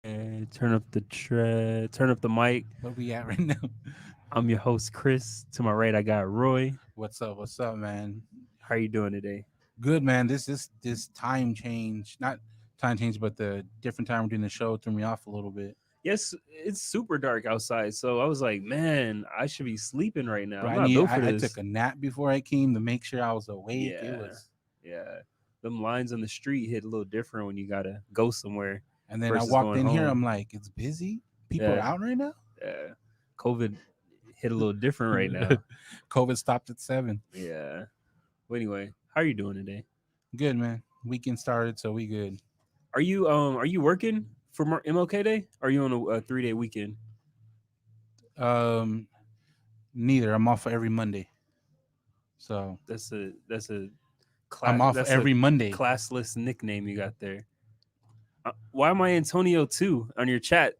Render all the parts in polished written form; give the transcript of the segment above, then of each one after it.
Turn up the turn up the mic. Where we at right now? I'm your host Chris. To my right, I got Roy. What's up? What's up, man? How are you doing today? Good, man. This time change, not time change, but the different time we're doing the show threw me off a little bit. Yes, it's super dark outside, so I was like, man, I should be sleeping right now. Bro, I'm not built for I took this. a nap before I came to make sure I was awake. It Yeah, was, yeah. Them lines on the street hit a little different when you gotta go somewhere and then I versus walked going in here. home. I'm like, it's busy. People are Yeah, out right now. yeah. COVID hit a little different right now. COVID stopped at 7. Yeah. Well, anyway, how are you doing today? Good, man. Weekend started, so we good. Are you working for MLK Day? Or are you on a 3-day weekend? Um, Neither. I'm off every Monday, so That's a I'm class off that's a every Monday. classless nickname you got there. Why am I Antonio 2 on your chat?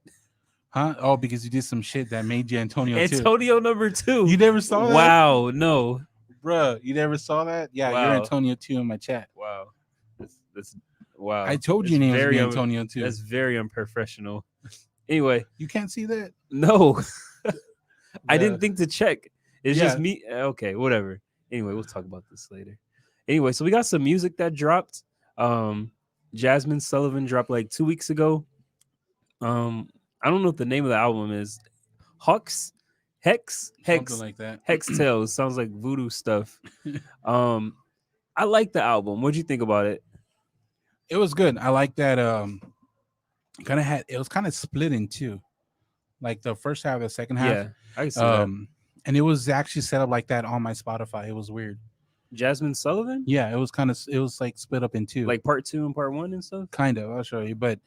Huh? Oh, because you did some shit that made you Antonio too. Antonio number 2. You never saw that, Wow, no. bruh? You never saw that? Yeah, you're Wow. Antonio too in my chat. Wow. That's I wow. told you It's your name was be Antonio too. that's very unprofessional. Anyway, You can't see that, no. I didn't bruh. think to check. It's just Yeah. me. Okay, whatever. Anyway, we'll talk about this later. Anyway, so we got some music that dropped. Um, Jasmine Sullivan dropped like 2 weeks ago. Um, I don't know what the name of the album is. Hux, Hex, Something Hex, like that. Hex Tales. Sounds like voodoo stuff. Um, I like the album. What'd you think about it? It was good. I like that. Kind of had it was kind of split in two, like the first half, the second half. Yeah, I can see that. Um, and it was actually set up like that on my Spotify. It was weird. Jasmine Sullivan, Yeah, it was like split up in two, like part two and part one and stuff. kind of. I'll show you, but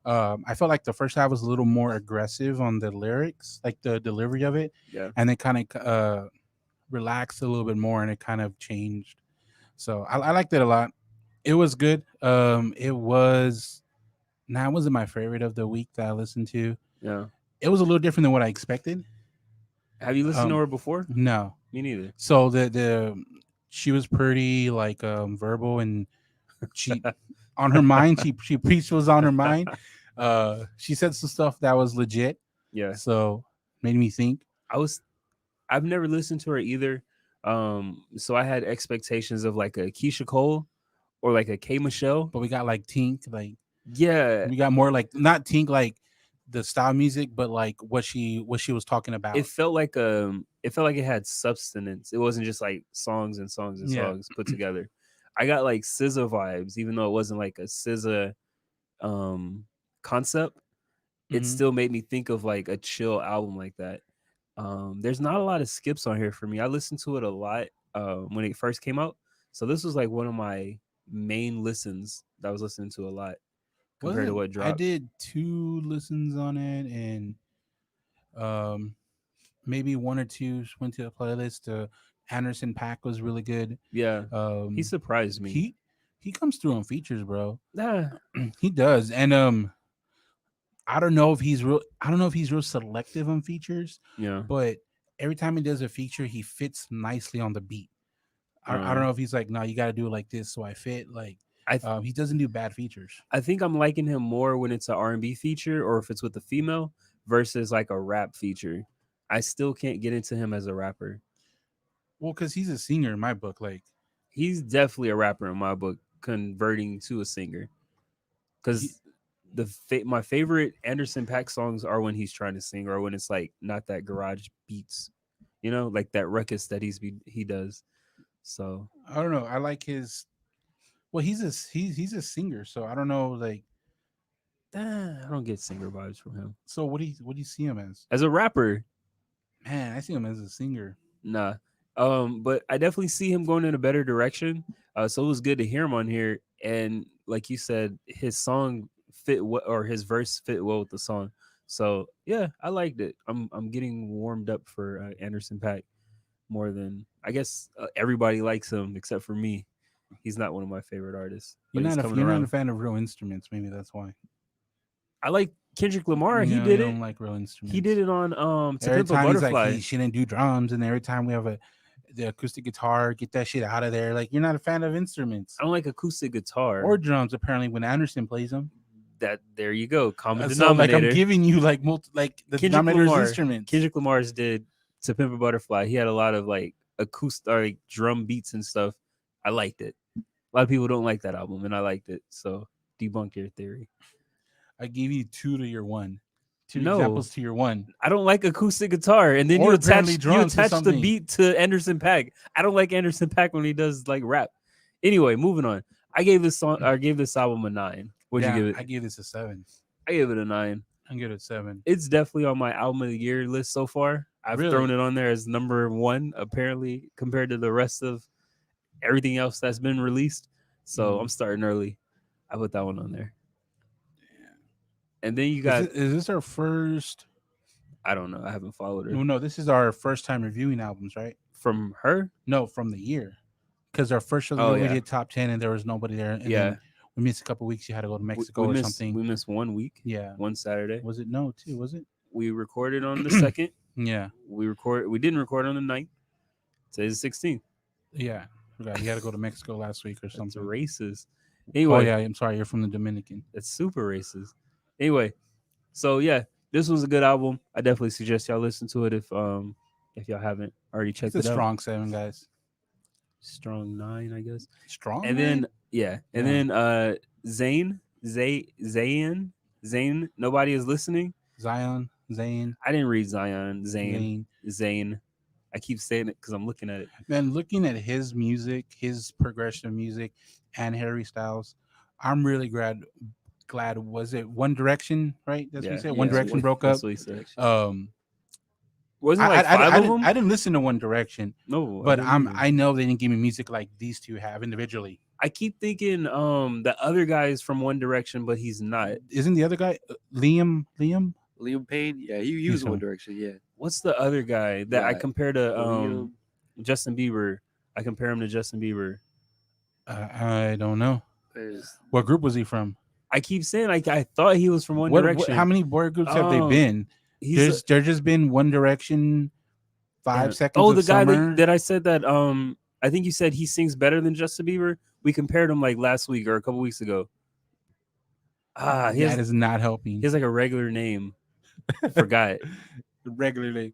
I felt like the first half was a little more aggressive on the lyrics, like the delivery of it, Yeah, and then kind of relaxed a little bit more, and it kind of changed. So I liked it a lot. It was good. It was now it wasn't my favorite of the week that I listened to. yeah. It was a little different than what I expected. Have you listened to Um, her before? no, Me neither. so the she was pretty like verbal, and she on her mind she preached was on her mind. She said some stuff that was legit, Yeah, so made me think. I was. I've never listened to her either. So I had expectations of like a Keisha Cole or like a K Michelle. But we got like Tink, like Yeah, we got more like not Tink like the style music, but like what she was talking it about. felt like it felt like it had substance. It wasn't just like songs and songs and Yeah. songs put together. I got like SZA vibes, even though it wasn't like a SZA um concept. It Hmm. still made me think of like a chill album like that. There's not a lot of skips on here for me. I listened to it a lot when it first came out, so this was like one of my main listens that I was listening to a lot compared to Wasn't what I dropped. did two listens on it, and um maybe one or two went to the playlist. Anderson Pack was really good. Yeah, he Um, surprised me. he he comes through on features, bro. Ah, He does, and I don't know if he's real. I don't know if he's real selective on features, yeah. but every time he does a feature, he fits nicely on the beat. I don't Um, know if he's like, no, you got to do it like this so I fit. Like, I he doesn't do bad features. I think I'm liking him more when it's an R&B feature or if it's with a female versus like a rap feature. I still can't get into him as a rapper. Well, because he's a singer in my book. Like, He's definitely a rapper in my book, converting to a singer. he, Because my favorite Anderson Paak songs are when he's trying to sing or when it's like not that garage beats, like that ruckus that he does. So I don't know. I like his. Well, he's a singer, so I don't know. Like, I don't get singer vibes from him so what do you see him as? as a rapper. Man, I see him as a singer. Nah. But I definitely see him going in a better direction. So it was good to hear him on here. And like you said, his song or his verse fit well with the song. So yeah, I liked it. I'm getting warmed up for Anderson Paak more than I guess everybody likes him except for me. He's not one of my favorite artists, but he's coming You're not a around. fan of real instruments. Maybe that's why. I like Kendrick Lamar. You He know, did you it. don't like real He instruments. did it on To Every Pimp a time he's like Butterfly. he shouldn't do drums, and every time we have the acoustic guitar, get that shit out of there. Like you're not a fan of instruments I don't like acoustic guitar. or drums. Apparently, when Anderson plays them. That there you go, common So like I'm denominator. giving you like like the Kendrick denominator's Lamar. instruments. Kendrick Lamar's did "To Pimp a Butterfly." He had a lot of like acoustic, like drum beats and stuff. I liked it. A lot of people don't like that album, and I liked it. So debunk your theory. I gave you 2 to your 1. 2 No. examples to your 1. I don't like acoustic guitar, and then Or you apparently attach drums to the something. beat to Anderson .Paak. I don't like Anderson .Paak when he does like rap. Anyway, moving on. I gave this album a 9. What'd you give it? I gave this a 7. I gave it a 9. I'm good at 7. It's definitely on my album of the year list so far. I've Really? thrown it on there as number 1, apparently, compared to the rest of everything else that's been released. So I'm starting early. I put that one on there. And then you got. Is this our first? I don't know. I haven't followed her. No, this is our first time reviewing albums, right? From her? No, from the year. Because our first show of the year we did top 10 and there was nobody there. And then we missed a couple weeks. You had to go to Mexico or something. We missed 1 week. Yeah. One Saturday. Was it? No, 2, was it? We recorded on the 2nd. Yeah. We didn't record on the 9th. Today's the 16th. Yeah. Forgot. You had to go to Mexico last week or something. That's racist. Anyway. Oh, yeah. I'm sorry. You're from the Dominican. That's super racist. Anyway. So yeah, this was a good album. I definitely suggest y'all listen to it if y'all haven't already checked it out. It's a strong 7, guys. Strong 9, I guess. Strong. And 9? Then then Zayn. Nobody is listening. Zayn. I didn't read Zayn. I keep saying it because I'm looking at it. Man, looking at his music, his progression of music, and Harry Styles, I'm really glad. Was it One Direction, right? That's what you said. One Direction broke up. That's what he said. Wasn't like five of them? I didn't listen to One Direction. No, but I know they didn't give me music like these two have individually. I keep thinking the other guy is from One Direction, but he's not. Isn't the other guy Liam Payne? Yeah, he was One Direction. Yeah. What's the other guy that I compare to Justin Bieber? I compare him to Justin Bieber. I don't know. What group was he from? I keep saying I thought he was from One Direction. How many boy groups have they been? There's just been One Direction, 5 seconds. Oh, the of guy summer. that I said that I think you said he sings better than Justin Bieber. We compared him like last week or a couple weeks ago. That is not helping. He has like a regular name. Forgot. Regularly.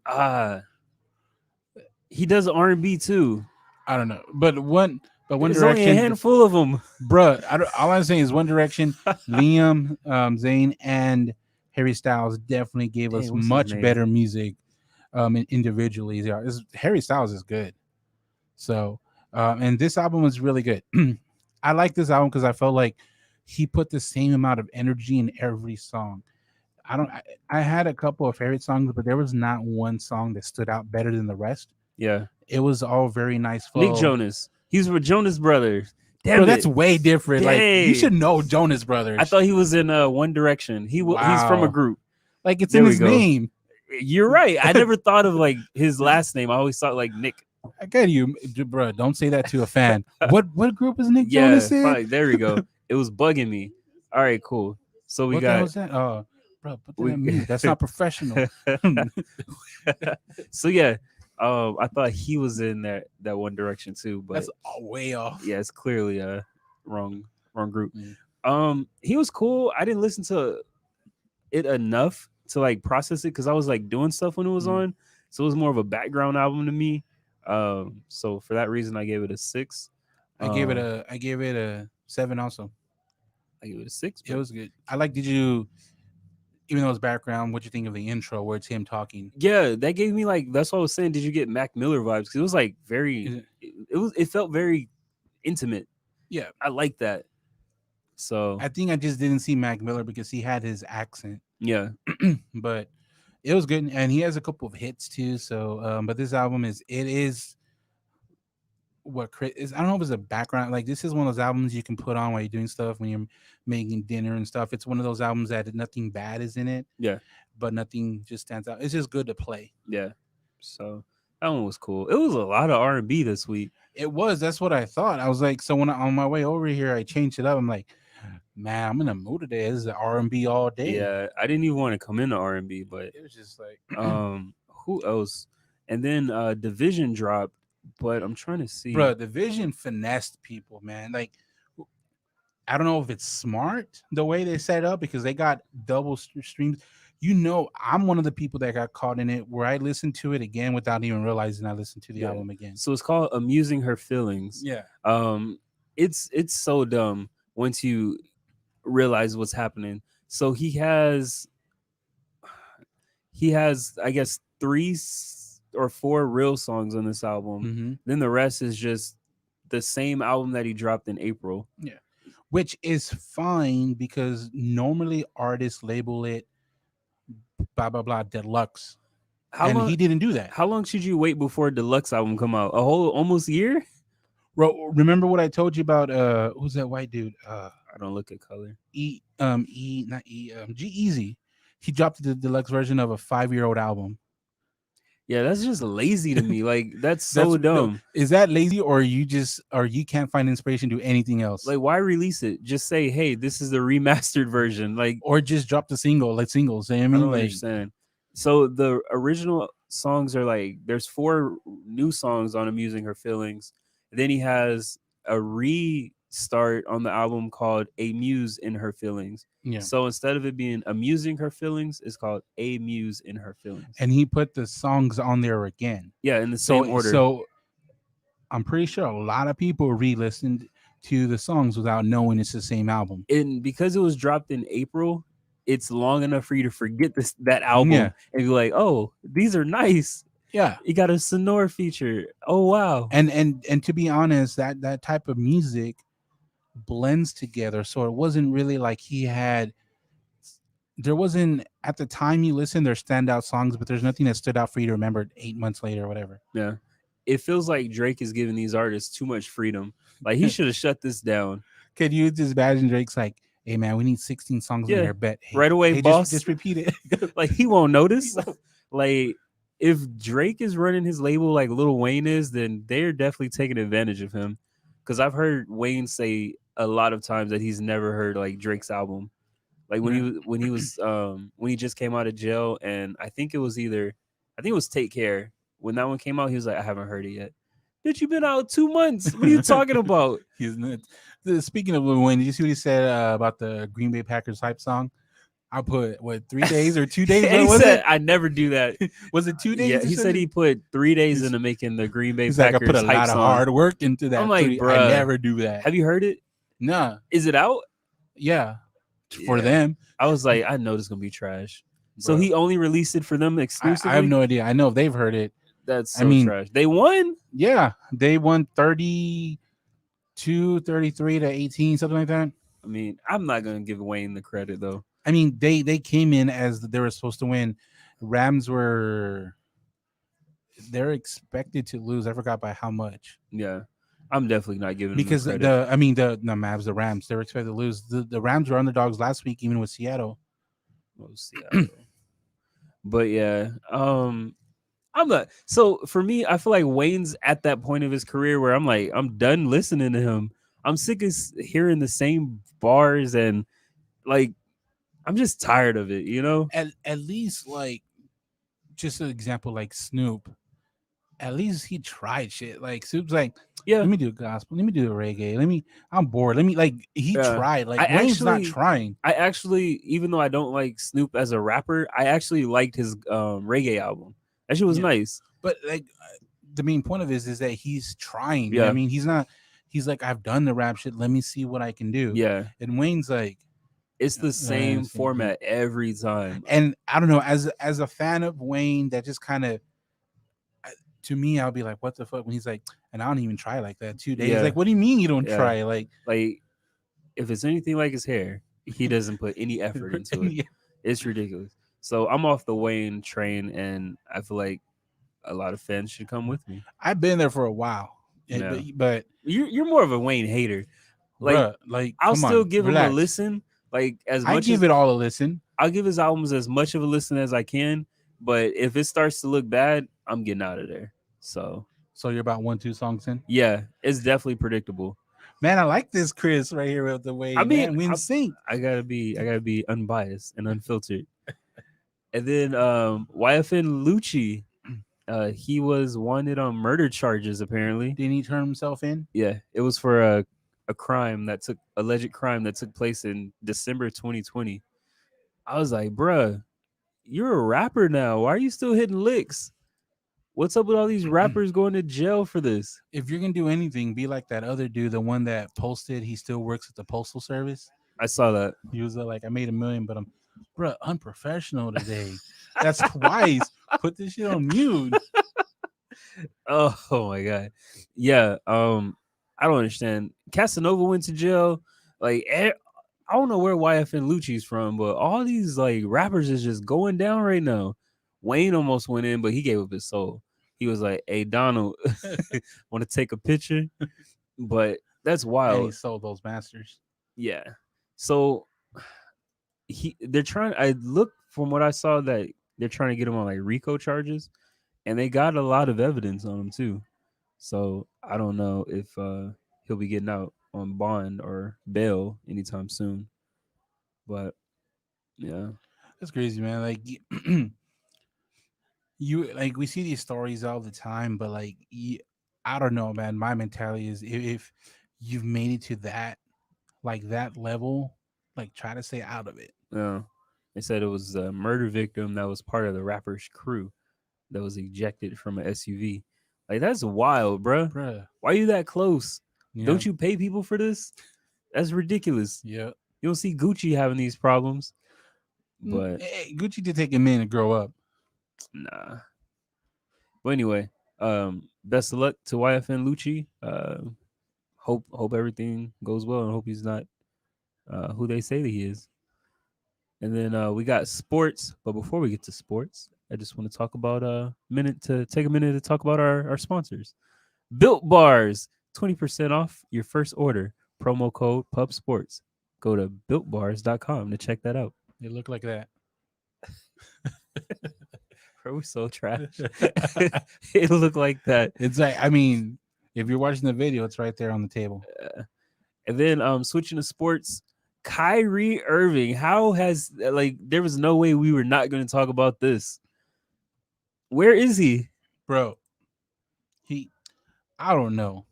He does R&B too. I don't know, but One There's Direction. Only a handful of them, bruh. All I'm saying is One Direction, Liam, Zayn, and Harry Styles definitely gave us much better music individually. Harry Styles is good. So, and this album was really good. I like this album because I felt like he put the same amount of energy in every song. I had a couple of favorite songs, but there was not one song that stood out better than the rest. Yeah. It was all very nice flow. Nick Jonas. He's with Jonas Brothers. Damn, bro, that's way different. Like you should know Jonas Brothers. I thought he was in One Direction. He's from a group. Like it's in his name. You're right. I never thought of like his last name. I always thought like Nick. I get you, bro. Don't say that to a fan. What group is Nick Jonas in? Fine. There we go. It was bugging me. All right, cool. So we got. What was that? Oh, bro, put that on mute. That's not professional. So yeah. I thought he was in that One Direction too, but that's way off. Yeah, it's clearly a wrong group. He was cool. I didn't listen to it enough to like process it because I was like doing stuff when it was on, so it was more of a background album to me. So for that reason, I gave it a 6. I gave it a 7 also. I gave it a 6. It was good. I like. Did you? Even though it's background, what you think of the intro where it's him talking? Yeah, that gave me like that's what I was saying. Did you get Mac Miller vibes? Because it was like very, it felt very intimate. Yeah, I like that. So I think I just didn't see Mac Miller because he had his accent. Yeah, but it was good, and he has a couple of hits too. So, but this album is what is I don't know if it's a background. Like this is one of those albums you can put on while you're doing stuff when you're making dinner and stuff. It's one of those albums that nothing bad is in it. Yeah, but nothing just stands out. It's just good to play. Yeah, so that one was cool. It was a lot of R&B this week. It was. That's what I thought. I was like, so when on my way over here, I changed it up. I'm like, man, I'm in a mood today. This is R&B all day. Yeah, I didn't even want to come into R&B, but it was just like, who else? And then Division dropped. But I'm trying to see, bro. Division finessed people, man. Like I don't know if it's smart the way they set it up because they got double streams. I'm one of the people that got caught in it where I listened to it again without even realizing I listened to the Yeah. album again. So it's called Amusing Her Feelings. Yeah. It's so dumb once you realize what's happening. So he has I guess 3 or 4 real songs on this album. Mm-hmm. Then the rest is just the same album that he dropped in April. Yeah. Which is fine because normally artists label it blah blah blah deluxe. He didn't do that. How long should you wait before a deluxe album come out? A whole almost year? Remember what I told you about who's that white dude? I don't look at color. G-Eazy. He dropped the deluxe version of a 5-year-old album. Yeah, that's just lazy to me. Like that's so dumb. No, is that lazy or you can't find inspiration to do anything else? Like why release it? Just say, hey, this is the remastered version. Like or just drop the singles. You know what I mean? I don't understand. So the original songs are like there's 4 new songs on Amusing Her Feelings. Then he has a restart on the album called A Muse in Her Feelings. Yeah. So instead of it being Amusing Her Feelings, it's called A Muse in Her Feelings. And he put the songs on there again. Yeah, in the same order. So I'm pretty sure a lot of people re-listened to the songs without knowing it's the same album. And because it was dropped in April, it's long enough for you to forget that album and be like, oh, these are nice. Yeah. You got a Sonora feature. Oh wow. And to be honest, that type of music blends together. So it wasn't really like there wasn't at the time you listen, there's standout songs, but there's nothing that stood out for you to remember 8 months later or whatever. Yeah. It feels like Drake is giving these artists too much freedom. Like he should have shut this down. Could you just imagine Drake's like, hey man, we need 16 songs on your bet. Hey, right away, boss. Just repeat it. Like he won't notice. Like if Drake is running his label like Lil Wayne is, then they're definitely taking advantage of him. Because I've heard Wayne say a lot of times that he's never heard like Drake's album. Like when he just came out of jail, and I think it was Take Care. When that one came out, he was like, I haven't heard it yet. Bitch, you been out 2 months. What are you talking about? He's not. Speaking of Lil Wayne, did you see what he said about the Green Bay Packers hype song? I put 3 days or 2 days? He said, I never do that. Was it 2 days? Yeah, he said he put 3 days into making the Green Bay Packers. Like, I put a lot of hard work into that. I'm like, bro, I never do that. Have you heard it? Nah. Is it out? Yeah. For them. I was like, I know this is gonna be trash. Bro. So he only released it for them exclusively? I have no idea. I know if they've heard it. That's so trash. They won? Yeah. They won 32, 33 to 18, something like that. I mean, I'm not gonna give Wayne the credit though. I mean, they came in as they were supposed to win. Rams they're expected to lose. I forgot by how much. Yeah. I'm definitely not giving because them the Mavs, the Rams, they were expected to lose. The Rams were underdogs last week, even with Seattle. But yeah, I'm not. So for me, I feel like Wayne's at that point of his career where I'm like, I'm done listening to him. I'm sick of hearing the same bars and like, I'm just tired of it, you know? At least like, just an example, like Snoop. At least he tried shit. Like Snoop's like, yeah, let me do gospel. Let me do reggae. I'm bored. He tried. Like Wayne's not trying. I actually, even though I don't like Snoop as a rapper, I actually liked his reggae album. That shit was nice. But like the main point of it is that he's trying. Yeah. I mean, he's like, I've done the rap shit. Let me see what I can do. Yeah. And Wayne's like, it's the same format every time. And I don't know, as a fan of Wayne, that just kind of, to me, I'll be like, what the fuck? When he's like, and I don't even try like that 2 days. Like, what do you mean you don't try? Like if it's anything like his hair, he doesn't put any effort into it. It's ridiculous. So I'm off the Wayne train, and I feel like a lot of fans should come with me. I've been there for a while, but you're more of a Wayne hater. Like I'll still give him a listen. Like as much I give it all a listen. I'll give his albums as much of a listen as I can. But if it starts to look bad, I'm getting out of there. So you're about 1-2 songs in? Yeah, it's definitely predictable. Man, I like this Chris right here with the way. I mean, we in sync. I gotta be unbiased and unfiltered. And then YFN Lucci, he was wanted on murder charges apparently. Didn't he turn himself in? Yeah, it was for alleged crime that took place in December 2020. I was like, bruh, you're a rapper now. Why are you still hitting licks? What's up with all these rappers going to jail for this? If you're gonna do anything, be like that other dude, the one that posted he still works at the postal service. I saw that. He was like, I made $1 million, but I'm, bro, unprofessional today. That's twice. Put this shit on mute. Oh my god. Yeah. I don't understand. Casanova went to jail. Like, I don't know where YFN Lucci's from, but all these like rappers is just going down right now. Wayne almost went in, but he gave up his soul. He was like, "Hey Donald, want to take a picture?" But that's And wild. he sold those masters. Yeah. So they're trying. I look from what I saw that they're trying to get him on like RICO charges, and they got a lot of evidence on him too. So I don't know if he'll be getting out on bond or bail anytime soon. But yeah, That's crazy, man. Like you like we see these stories all the time, but like I don't know, man. My mentality is if you've made it to that like that level, like try to stay out of it. yeah. They said it was a murder victim that was part of the rapper's crew that was ejected from an SUV. Like that's wild, bruh. Bruh. Why are you that close? Yeah. Don't you pay people for this? That's ridiculous. Yeah. You don't see Gucci having these problems. But Hey, Gucci did take a minute to grow up. nah. But anyway, best of luck to YFN Lucci. Hope everything goes well and hope he's not who they say that he is. And then we got sports, but before we get to sports, I just want to talk about take a minute to talk about our sponsors. Built Bars, 20% off your first order. Promo code Pub Sports. Go to builtbars.com to check that out. They look like that. Bro, we're so trash. It looked like that. It's like, I mean, if you're watching the video, it's right there on the table. And then switching to sports, Kyrie Irving. How has there was no way we were not going to talk about this. Where is he? Bro, I don't know.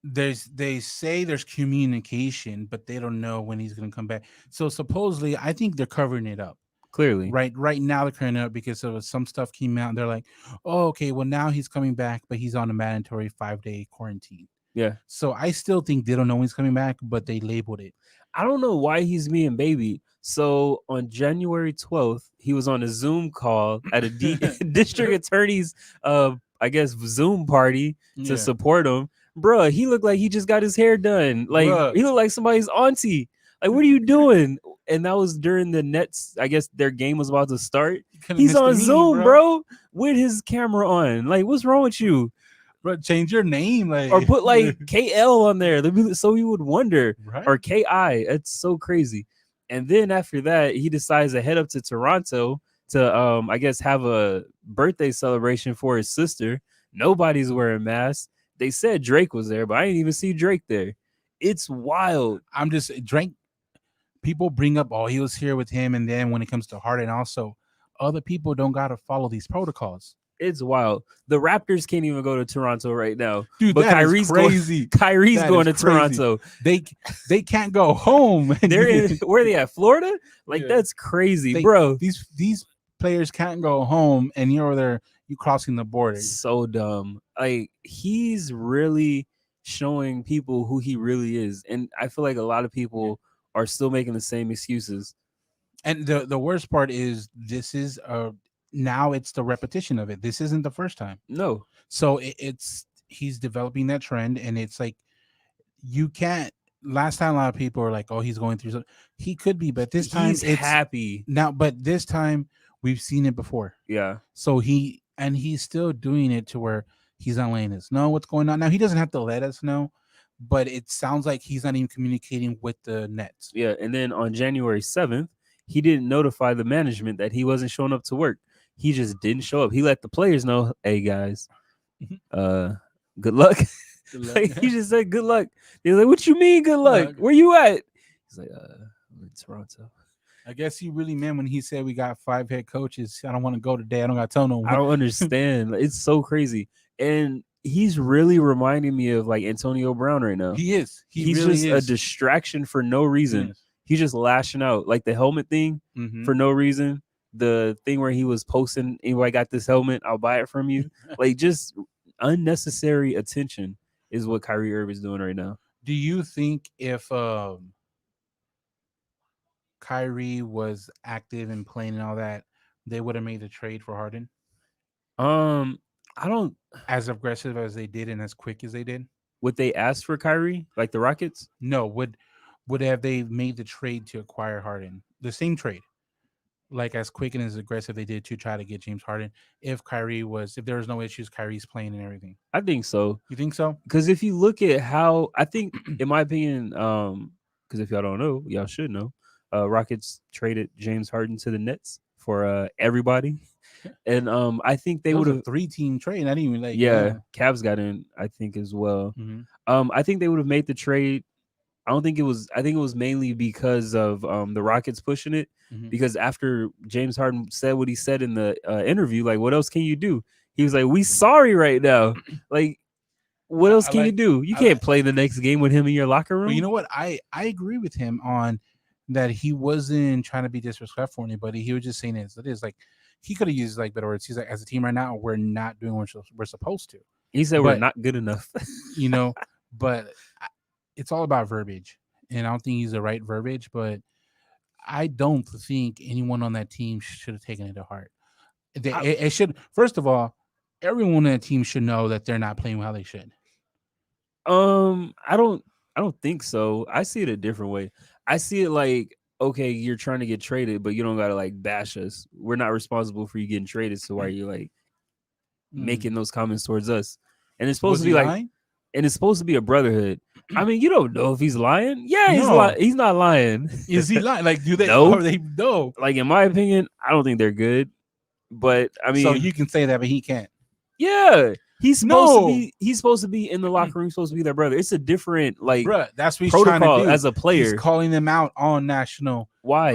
They say there's communication, but they don't know when he's going to come back. So supposedly, I think they're covering it up. Clearly. Right now they're covering it up because of some stuff came out. And they're like, oh, okay, well now he's coming back, but he's on a mandatory 5-day quarantine. Yeah. So I still think they don't know when he's coming back, but they labeled it. I don't know why he's being baby. So on January 12th, he was on a Zoom call at a district attorney's, I guess, Zoom party to support him. Bruh, he looked like he just got his hair done. Like, he looked like somebody's auntie. Like, what are you doing? And that was during the Nets. I guess their game was about to start. He's on Zoom, bro, with his camera on. Like, what's wrong with you? Bro, change your name, like, or put like KL on there, so you would wonder, right? Or KI. It's so crazy. And then after that, he decides to head up to Toronto to, I guess, have a birthday celebration for his sister. Nobody's wearing masks. They said Drake was there, but I didn't even see Drake there. It's wild. I'm just Drake. People bring up, oh, he was here with him, and then when it comes to Harden, also other people don't gotta follow these protocols. It's wild. The Raptors can't even go to Toronto right now, dude. But Kyrie's crazy. Kyrie's going to Toronto. They can't go home. They're where are they at? Florida? Like that's crazy, bro. These players can't go home, and you're there. You crossing the border. So dumb. Like he's really showing people who he really is, and I feel like a lot of people are still making the same excuses. And the worst part is this is now it's the repetition of it. This isn't the first time. No. So he's developing that trend, and it's like you can't. Last time a lot of people are like, "Oh, he's going through something." He could be, but this time he's happy now. But this time we've seen it before. Yeah. So he's still doing it to where he's not letting us know what's going on. Now he doesn't have to let us know, but it sounds like he's not even communicating with the Nets. Yeah, and then on January 7th, he didn't notify the management that he wasn't showing up to work. He just didn't show up. He let the players know, "Hey guys, good luck." Like, he just said, "Good luck." He was like, "What you mean, good luck? Where you at?" He's like, "I'm in Toronto." I guess he really meant when he said we got 5 head coaches. I don't want to go today. I don't got to tell no one. I don't understand. It's so crazy. And he's really reminding me of like Antonio Brown right now. He is. He's really just a distraction for no reason. He's just lashing out, like the helmet thing for no reason. The thing where he was posting, anyway, I got this helmet, I'll buy it from you. Like just unnecessary attention is what Kyrie Irving is doing right now. Do you think if Kyrie was active and playing and all that, they would have made the trade for Harden? I don't as aggressive as they did and as quick as they did. Would they ask for Kyrie like the Rockets? No. Would have they made the trade to acquire Harden? The same trade, like as quick and as aggressive they did to try to get James Harden. If there was no issues, Kyrie's playing and everything. I think so. You think so? Because if you look at how, I think, in my opinion, because if y'all don't know, y'all should know, Rockets traded James Harden to the Nets for everybody. And I think they would have 3-team trade. I didn't even like. Yeah, Cavs got in, I think, as well. I think they would have made the trade. I think it was mainly because of the Rockets pushing it. Because after James Harden said what he said in the interview, like, what else can you do? He was like, "We sorry right now." Like, what else can you do? You can't play the next game with him in your locker room. But you know what? I agree with him on that. He wasn't trying to be disrespectful for anybody. He was just saying it is like. He could have used like better words. He's like, as a team right now, we're not doing what we're supposed to. He said we're not good enough. But it's all about verbiage. And I don't think he's the right verbiage, but I don't think anyone on that team should have taken it to heart. It should, first of all, everyone on that team should know that they're not playing how they should. I don't think so. I see it a different way. I see it like, okay, you're trying to get traded, but you don't gotta like bash us. We're not responsible for you getting traded. So why are you like making those comments towards us? And it's supposed to be like, and it's supposed to be a brotherhood. I mean, you don't know if he's lying. Yeah, he's not lying. Is he lying? Like, do they? No. Or they know? Like, in my opinion, I don't think they're good. But I mean, so you can say that, but he can't. Yeah. He's supposed to be in the locker room. He's supposed to be their brother. It's a different that's what he's protocol trying to do. As a player. He's calling them out on national. Why?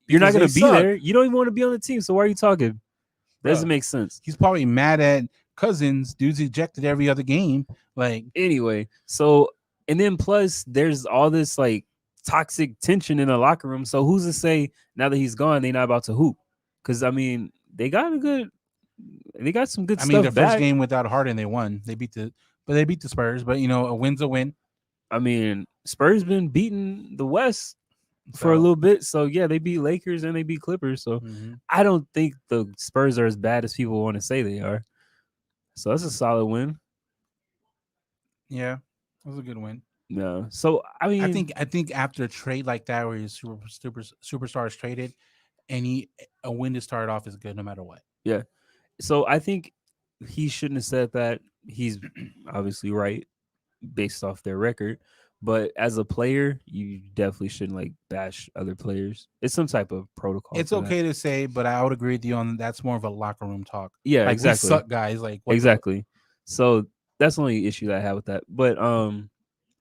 You're not going to be there. You don't even want to be on the team. So why are you talking? That doesn't make sense. He's probably mad at Cousins. Dude's ejected every other game. Like anyway. So and then plus there's all this like toxic tension in the locker room. So who's to say now that he's gone, they're not about to hoop? Because I mean they got some good stuff. I mean, the first game without Harden, they won. They beat the Spurs. But a win's a win. I mean, Spurs been beating the West for a little bit. So yeah, they beat Lakers and they beat Clippers. So I don't think the Spurs are as bad as people want to say they are. So that's a solid win. Yeah, that was a good win. No, so I mean, I think after a trade like that, where your superstar is traded, a win to start off is good no matter what. Yeah. So I think he shouldn't have said that. He's obviously right based off their record. But as a player, you definitely shouldn't like bash other players. It's some type of protocol. It's okay to say, but I would agree with you on that's more of a locker room talk. Yeah, like, exactly. We suck, guys. Like exactly. So that's the only issue that I have with that. But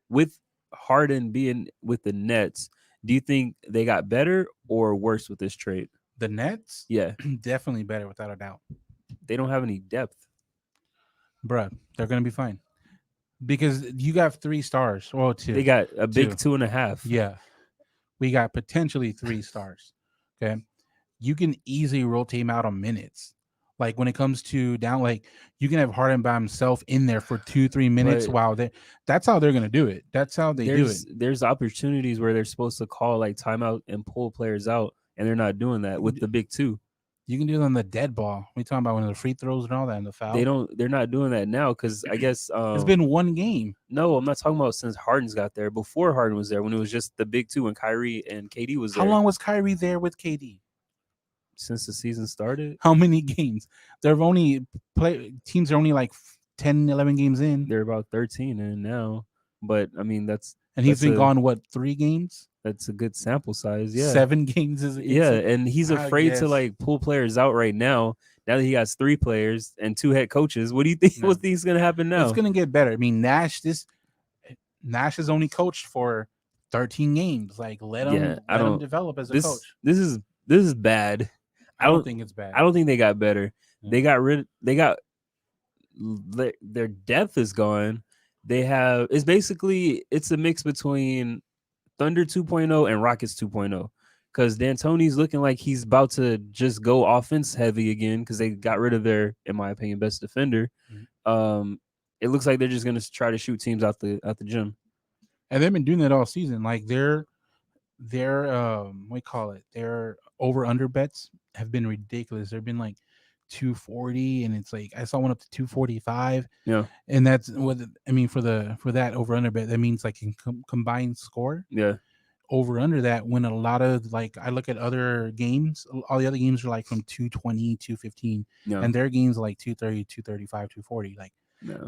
with Harden being with the Nets, do you think they got better or worse with this trade? The Nets? Yeah. Definitely better without a doubt. They don't have any depth. Bruh, they're going to be fine. Because you got 3 stars. Well, 2. They got a big 2.5. Yeah. We got potentially 3 stars. Okay. You can easily rotate him out on minutes. Like when it comes to down, like you can have Harden by himself in there for 2-3 minutes. Wow. That's how they're going to do it. That's how they do it. There's opportunities where they're supposed to call like timeout and pull players out. And they're not doing that with the big 2. You can do it on the dead ball. We talking about when the free throws and all that and the foul. They're not doing that now because I guess it's been 1 game. No, I'm not talking about since Harden's got there. Before Harden was there, when it was just the big 2 and Kyrie and KD was there. How long was Kyrie there with KD? Since the season started. How many games? Teams are only like 10, 11 games in. They're about 13 in now. But I mean he's been gone 3 games? That's a good sample size. Yeah. 7 games is and he's afraid to like pull players out right now. Now that he has 3 players and 2 head coaches, what do you think? No. What do you think is gonna happen now? It's gonna get better. I mean, Nash is only coached for 13 games. Like let him develop as a coach. This is bad. I don't think it's bad. I don't think they got better. Yeah. They got their depth is gone. They have it's a mix between Thunder 2.0 and Rockets 2.0 because D'Antoni's looking like he's about to just go offense heavy again because they got rid of their, in my opinion, best defender. It looks like they're just gonna try to shoot teams out the gym. And they've been doing that all season. Like their what do you call it? Their over under bets have been ridiculous. They've been like 240, and it's like I saw one up to 245. Yeah, and that's what I mean for that over under bet. That means like in combined score. Yeah, over under that when a lot of like I look at other games, all the other games are like from 220, 215, yeah. and their games are like 230, 235, 240. Like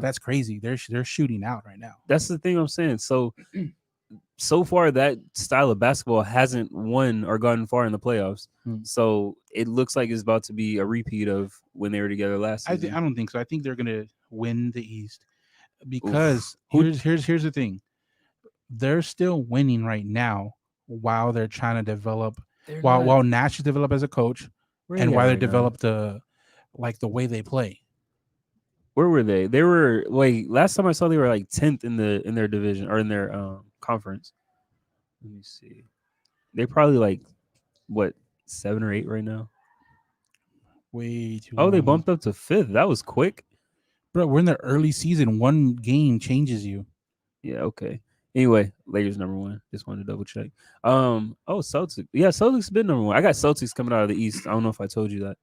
that's crazy. They're shooting out right now. That's the thing I'm saying. So far that style of basketball hasn't won or gotten far in the playoffs. So it looks like it's about to be a repeat of when they were together last season. I don't think so. I think they're gonna win the East because here's the thing. They're still winning right now while they're trying to develop while Nash is developed as a coach and while they develop the way they play. Where were they? They were last time I saw they were like 10th in their division or in their conference. Let me see. They're probably like what 7 or 8 right now. Way too. Oh, they bumped up to 5th. That was quick. Bro, we're in the early season. One game changes you. Yeah, okay. Anyway, Lakers #1. Just wanted to double check. Celtics. Yeah, Celtics been #1. I got Celtics coming out of the East. I don't know if I told you that.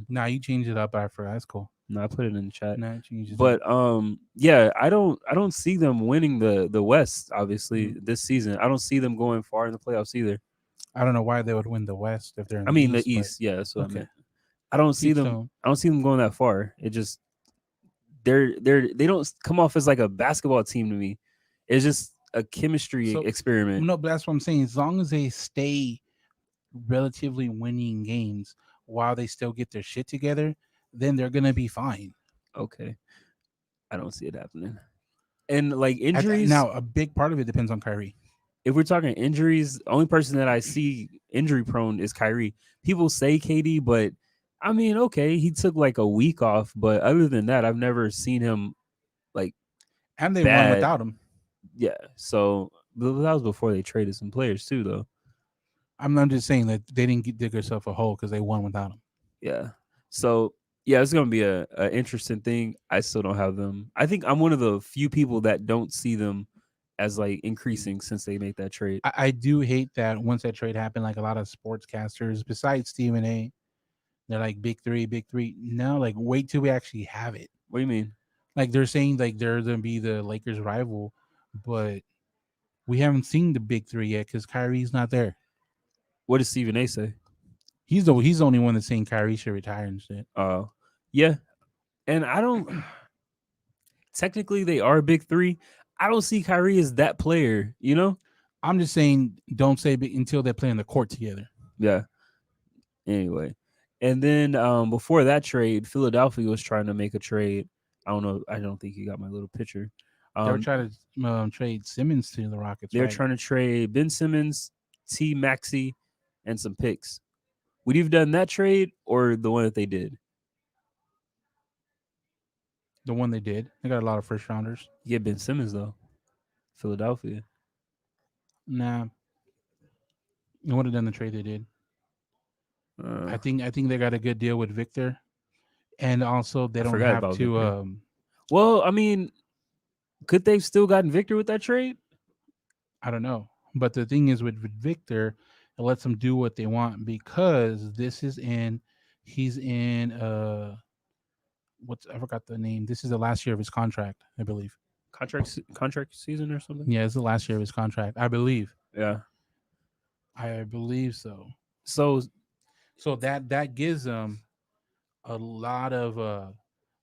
Nah, you changed it up after. That's cool. No, I put it in the chat. Nah, change it but up. Yeah, I don't see them winning the West. Obviously, this season, I don't see them going far in the playoffs either. I don't know why they would win the West if they're in the East. Yeah, that's what I meant. I don't see them going that far. It just they don't come off as like a basketball team to me. It's just a chemistry experiment. No, but that's what I'm saying. As long as they stay relatively winning games while they still get their shit together, then they're gonna be fine. Okay, I don't see it happening. And like injuries, now a big part of it depends on Kyrie. If we're talking injuries, the only person that I see injury prone is Kyrie. People say KD, but I mean, okay, he took like a week off, but other than that, I've never seen him like. And they won without him. Yeah, so that was before they traded some players too, though. I'm just saying that they didn't dig themselves a hole because they won without him. Yeah, so yeah, it's gonna be a interesting thing. I still don't have them. I think I'm one of the few people that don't see them as like increasing since they made that trade. I do hate that once that trade happened, like a lot of sportscasters, besides Stephen A, they're like big three. No, like wait till we actually have it. What do you mean? Like they're saying like they're gonna be the Lakers rival, but we haven't seen the big three yet because Kyrie's not there. What does Stephen A say? He's the only one that's saying Kyrie should retire and shit. Yeah. And I don't technically they are a big three. I don't see Kyrie as that player, you know? I'm just saying don't say until they play on the court together. Yeah. Anyway. And then before that trade, Philadelphia was trying to make a trade. I don't know. I don't think you got my little picture. They were trying to trade Simmons to the Rockets. They're trying to trade Ben Simmons, T. Maxey, and some picks. Would you have done that trade or the one that they did? The one they did. They got a lot of first rounders. Yeah, Ben Simmons though. Philadelphia. Nah. You would have done the trade they did. I think they got a good deal with Victor, and also they don't have to. Well, I mean, could they've still gotten Victor with that trade? I don't know, but the thing is with Victor, it lets them do what they want because he's in. I forgot the name. This is the last year of his contract, I believe. Contract season or something? Yeah, it's the last year of his contract, I believe. Yeah, I believe so. So that gives them a lot of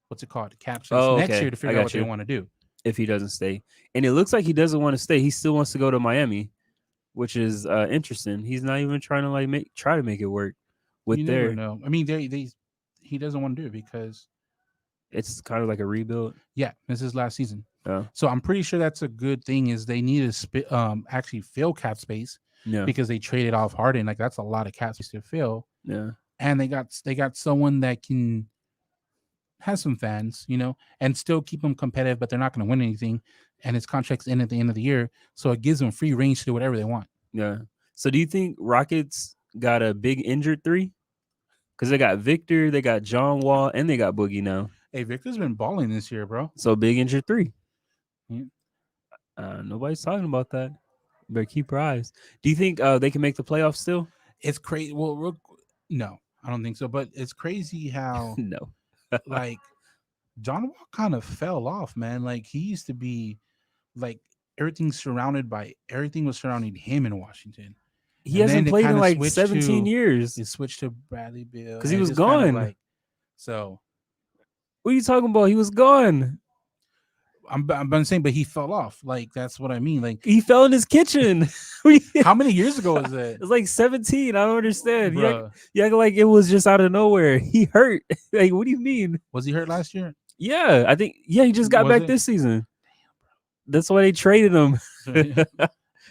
what's it called? Cap space next year to figure out what they want to do. If he doesn't stay, and it looks like he doesn't want to stay, he still wants to go to Miami, which is interesting. He's not even trying to try to make it work with you never know. I mean, he doesn't want to do it because it's kind of like a rebuild. Yeah, this is last season. Yeah. So I'm pretty sure that's a good thing. Is they need to actually fill cap space. Yeah. Because they traded off Harden, like that's a lot of cap space to fill. Yeah. And they got someone that can has some fans, and still keep him competitive, but they're not going to win anything. And his contract's in at the end of the year, so it gives them free range to do whatever they want. Yeah. So do you think Rockets got a big injured three? Because they got Victor, they got John Wall, and they got Boogie now. Hey, Victor's been balling this year, bro. So big injured three. Yeah. Nobody's talking about that. Better keep your eyes. Do you think they can make the playoffs still? It's crazy. Well, no, I don't think so. But it's crazy how No. like John Wall kind of fell off, man. Like he used to be like everything was surrounding him in Washington. He hasn't played in like 17 years. He switched to Bradley Beal because he was gone. So what are you talking about? He was gone. I'm saying, but he fell off. Like that's what I mean. Like he fell in his kitchen. How many years ago was that? It's like 17. I don't understand. You act like it was just out of nowhere. He hurt. Like, what do you mean? Was he hurt last year? Yeah, I think. Yeah, he just got back this season. That's why they traded him. They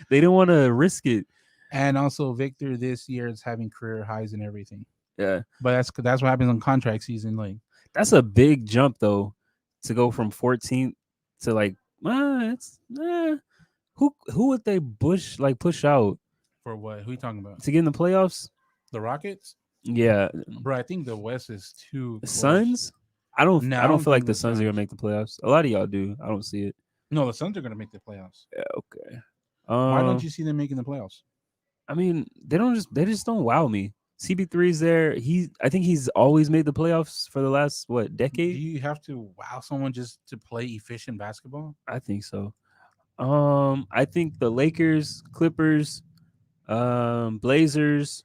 didn't want to risk it. And also, Victor this year is having career highs and everything. Yeah, but that's what happens on contract season. Like that's a big jump though, to go from 14th to like, who would they push out for what? Who are you talking about? To get in the playoffs? The Rockets? Yeah, bro. I think the West is too. The Suns? I don't feel like the Suns are gonna make the playoffs. A lot of y'all do. I don't see it. No, the Suns are gonna make the playoffs. Yeah, okay. Why don't you see them making the playoffs? I mean, they just don't wow me. CP3's there. I think he's always made the playoffs for the last decade. Do you have to wow someone just to play efficient basketball? I think so. I think the Lakers, Clippers, Blazers,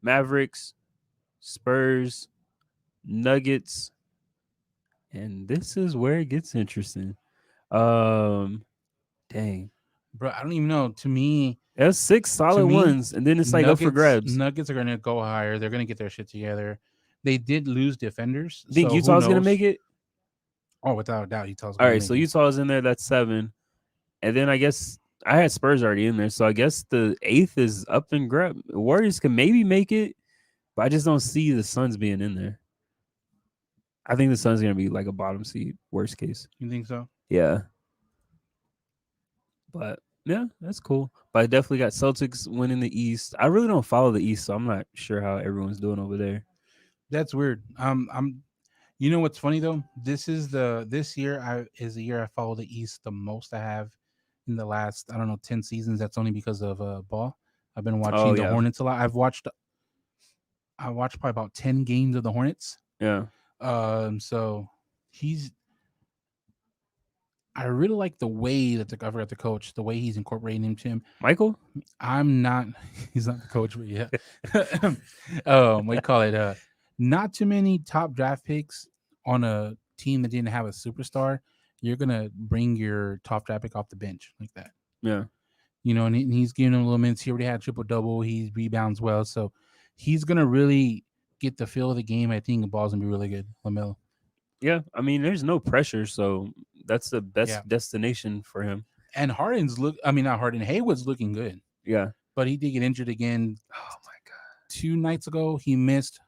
Mavericks, Spurs, Nuggets, and this is where it gets interesting. Dang, bro, I don't even know. To me, that's 6 solid ones, and then it's like Nuggets, up for grabs. Nuggets are going to go higher. They're going to get their shit together. They did lose defenders. Think Utah's going to make it? Oh, without a doubt, Utah's. All right, so Utah's in there. That's 7, and then I guess I had Spurs already in there, so I guess the 8th is up and grab. Warriors can maybe make it, but I just don't see the Suns being in there. I think the Suns are going to be like a bottom seed, worst case. You think so? Yeah. But yeah, that's cool. But I definitely got Celtics winning the East. I really don't follow the East, so I'm not sure how everyone's doing over there. That's weird. You know what's funny though? This year is the year I follow the East the most I have in the last 10 seasons. That's only because of ball. I've been watching the Hornets a lot. I watched probably about 10 games of the Hornets. Yeah. So I really like the way that I forgot the coach, the way he's incorporating him. Michael? He's not the coach, but yeah. What do you call it? Not too many top draft picks on a team that didn't have a superstar. You're gonna bring your top draft pick off the bench like that. Yeah. And he's giving him a little minutes. He already had triple-double. He rebounds well. So he's gonna really get the feel of the game. I think the ball's gonna be really good. LaMelo. Yeah, I mean, there's no pressure, so that's the best destination for him. And Hayward's looking good. Yeah, but he did get injured again. Oh my god! 2 nights ago, he missed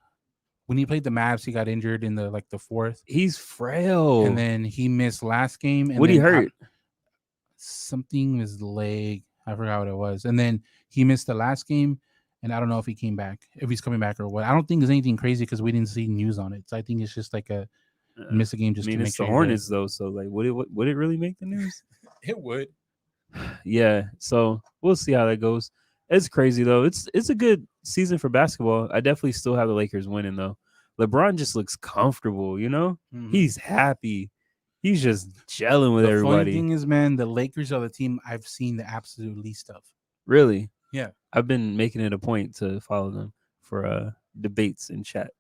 when he played the Mavs. He got injured in the 4th. He's frail, and then he missed last game. And what did he hurt? Something with his leg. I forgot what it was. And then he missed the last game. And I don't know if he came back, if he's coming back or what. I don't think there's anything crazy because we didn't see news on it. So I think it's just like a miss a game just to make sure. It's the Hornets though, so like, would it really make the news? It would. Yeah, so we'll see how that goes. It's crazy though. It's a good season for basketball. I definitely still have the Lakers winning though. LeBron just looks comfortable, Mm-hmm. He's happy. He's just gelling with everybody. The funny thing is, man, the Lakers are the team I've seen the absolute least of. Really? Yeah. I've been making it a point to follow them for debates in chat.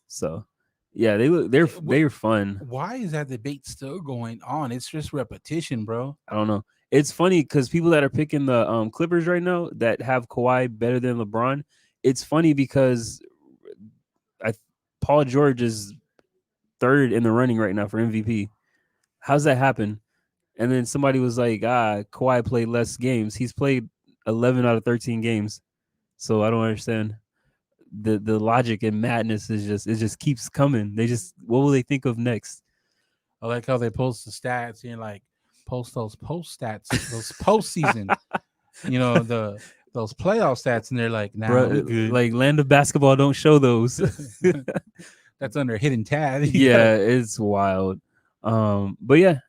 So yeah, they're fun. Why is that debate still going on? It's just repetition, bro. I don't know. It's funny because people that are picking the Clippers right now that have Kawhi better than LeBron, it's funny because Paul George is 3rd in the running right now for MVP. How's that happen? And then somebody was like, Kawhi played less games. He's played 11 out of 13 games. So I don't understand. the logic and madness is just keeps coming. They just what will they think of next? I like how they post the stats and like post those post stats, those postseason, those playoff stats, and they're like, nah, we Bro, good. like Land of Basketball don't show those. That's under a hidden tab. Yeah, it's wild. But yeah,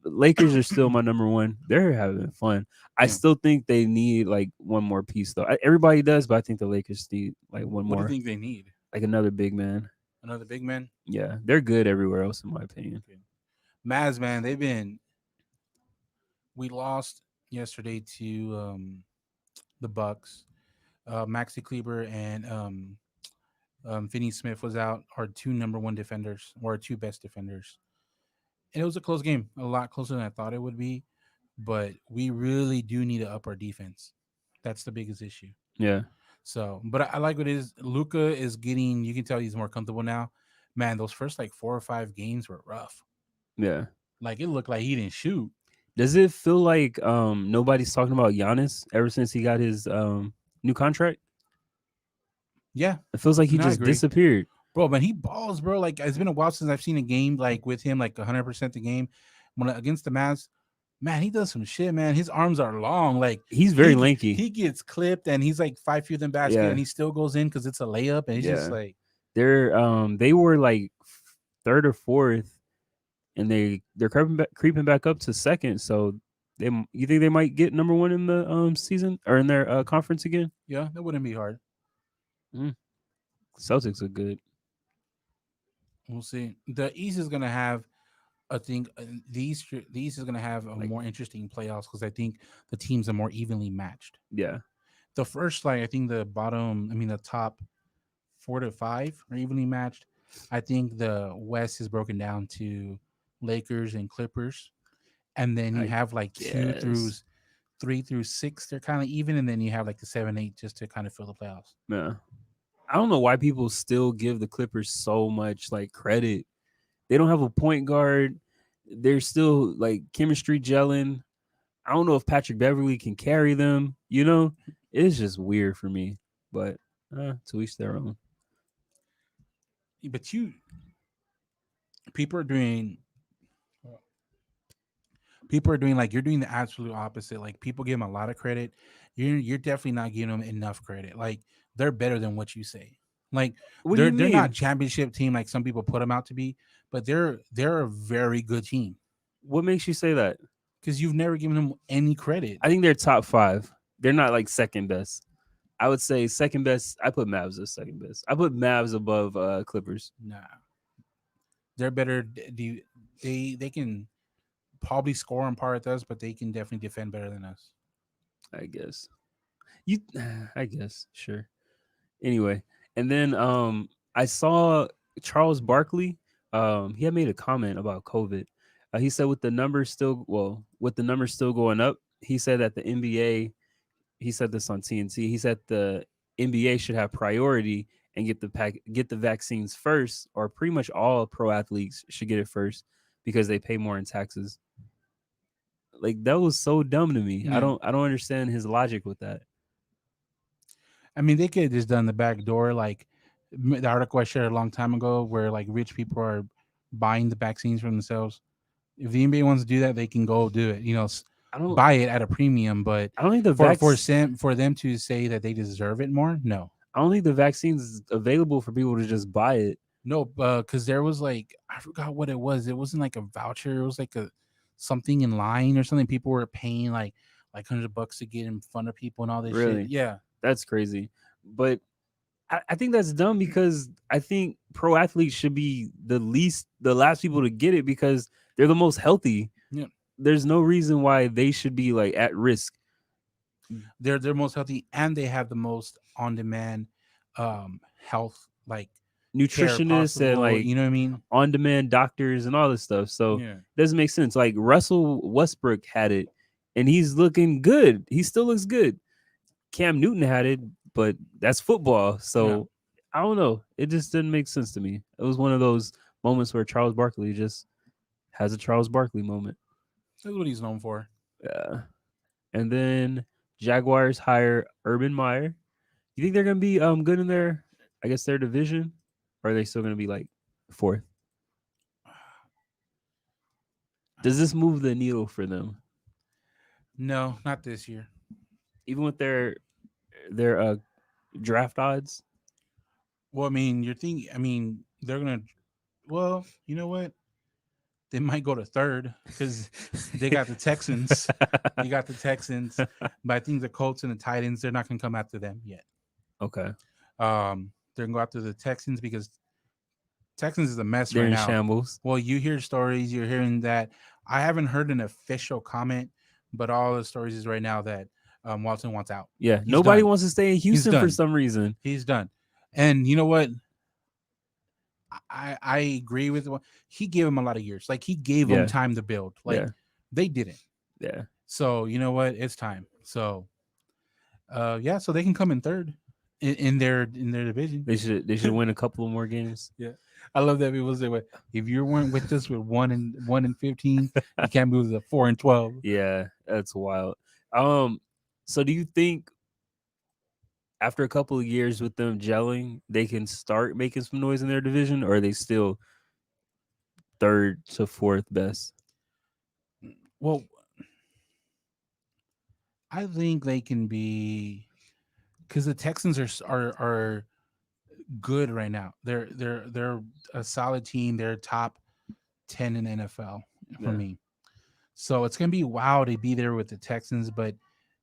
Lakers are still my number one. They're having fun. I Yeah. still think they need like one more piece though. Everybody does, but I think the Lakers need like one What do more, you think they need? like another big man. Another big man? Yeah, they're good everywhere else in my opinion. Mavs, man, we lost yesterday to the Bucks. Maxi Kleber and Finney Smith was out, our two number one defenders, or our two best defenders. And it was a close game, a lot closer than I thought it would be. But we really do need to up our defense. That's the biggest issue. Yeah, So, but I like what it is. Luka is getting, you can tell he's more comfortable now. Man, those first like 4 or 5 games were rough. yeah. Like it looked like he didn't shoot. Does it feel like nobody's talking about Giannis ever since he got his new contract? Yeah, It feels like he No, I just agree. disappeared. bro, man, he balls, bro. Like it's been a while since I've seen a game like with him, like 100% the game. When against the Mavs, man, he does some shit, man. His arms are long. Like He's very he, lanky. He gets clipped and he's like 5 feet in basket Yeah. and he still goes in because it's a layup. And he's just Yeah. like, They were like third or fourth, and they're creeping back up to second. So you think they might get number one in the season or in their conference again? yeah, that wouldn't be hard. Celtics are good. We'll see. The East is gonna have, I think, the East is gonna have a more interesting playoffs because I think the teams are more evenly matched. Yeah, The first, like I think the top 4 to 5 are evenly matched. I think the West is broken down to Lakers and Clippers, and then you I have like 2 through guess. 3 through 6, they're kind of even, and then you have like the 7, 8 just to kind of fill the playoffs. yeah. I don't know why people still give the Clippers so much like credit. They don't have a point guard. They're still like chemistry gelling. I don't know if Patrick Beverly can carry them. It's just weird for me. But to each their own. But people are doing like you're doing the absolute opposite. Like people give them a lot of credit. You're definitely not giving them enough credit. Like they're better than what you say. Like What do you they're mean? not championship team like some people put them out to be, but they're a very good team What makes you say that? because you've never given them any credit. I think they're top 5. They're not like second best. I would say second best. I put Mavs as second best. I put Mavs above Clippers. Nah, they're better. They can probably score on par with us, but they can definitely defend better than us. I guess. I guess sure. Anyway, and then I saw Charles Barkley. He had made a comment about COVID. He said with the numbers still going up, he said that the NBA. He said this on TNT. He said the NBA should have priority and get the vaccines first, or pretty much all pro athletes should get it first because they pay more in taxes. Like that was so dumb to me. Yeah. I don't understand his logic with that. I mean, they could have just done the back door, like the article I shared a long time ago, where like rich people are buying the vaccines for themselves. If the NBA wants to do that, they can go do it. I don't Buy it at a premium. But I don't think the for them to say that they deserve it more, no, I don't think the vaccine is available for people to just buy it. no, because there was like I forgot what it was. It wasn't like a voucher. It was like something in line or something. People were paying like $100 to get in front of people and all this Really? shit. Yeah. That's crazy. But I think that's dumb because I think pro athletes should be the last people to get it because they're the most healthy. Yeah. There's no reason why they should be like at risk. They're most healthy and they have the most on-demand health like Nutritionists and like you know what I mean, on-demand doctors and all this stuff. So yeah. it doesn't make sense. Like Russell Westbrook had it and he's looking good. He still looks good. Cam Newton had it, but that's football. So Yeah. I don't know. It just didn't make sense to me. It was one of those moments where Charles Barkley just has a Charles Barkley moment. That's what he's known for. Yeah. And then Jaguars hire Urban Meyer. You think they're gonna be good in their I guess, their division? Or are they still going to be like fourth? Does this move the needle for them? No, not this year. Even with their draft odds? Well, I mean, they're gonna. Well, you know what? They might go to third because they got the Texans. You got the Texans, but I think the Colts and the Titans, they're not gonna come after them yet. Okay. They're gonna go after the Texans because Texans is a mess They're right in now. shambles. Well, you hear stories, you're hearing that. I haven't heard an official comment, but all the stories is right now that Walton wants out. Yeah. He's Nobody done. wants to stay in Houston for done. some reason. He's done. And you know what? I agree with what he gave him a lot of years. Like he gave Yeah. them time to build. Like Yeah. they didn't. Yeah. So you know what? It's time. So yeah, so they can come in third in their division. They should win a couple of more games. Yeah. I love that people say, "Well, if you weren't with us with 1-15, you can't be with a 4-12." Yeah, that's wild. So do you think after a couple of years with them gelling, they can start making some noise in their division, or are they still third to fourth best? Well, I think they can be because the Texans are good right now. They're a solid team. They're top 10 in NFL for Yeah. me. So it's gonna be wild to be there with the Texans, but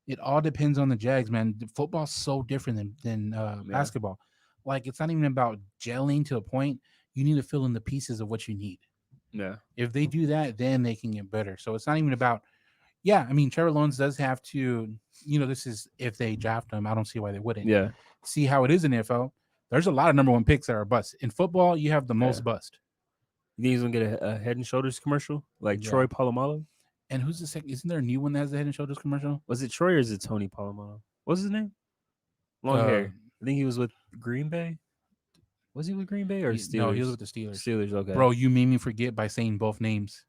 it all depends on the Jags, man. Football's so different than basketball. Like it's not even about gelling to a point. You need to fill in the pieces of what you need. Yeah. If they do that, then they can get better. So it's not even about. Yeah, I mean, Trevor Lawrence does have to. This is if they draft him. I don't see why they wouldn't. Yeah. See how it is in NFL. There's a lot of number one picks that are bust. In football, you have the most bust. You think he's gonna get a Head and Shoulders commercial like Troy Polamalu? And who's the second? Isn't there a new one that has the Head and Shoulders commercial? Was it Troy or is it Tony Polamalu? What's his name? Long hair. I think he was with Green Bay. Was he with Green Bay or Steelers? No, he was with the Steelers. Steelers, okay. Bro, you made me forget by saying both names.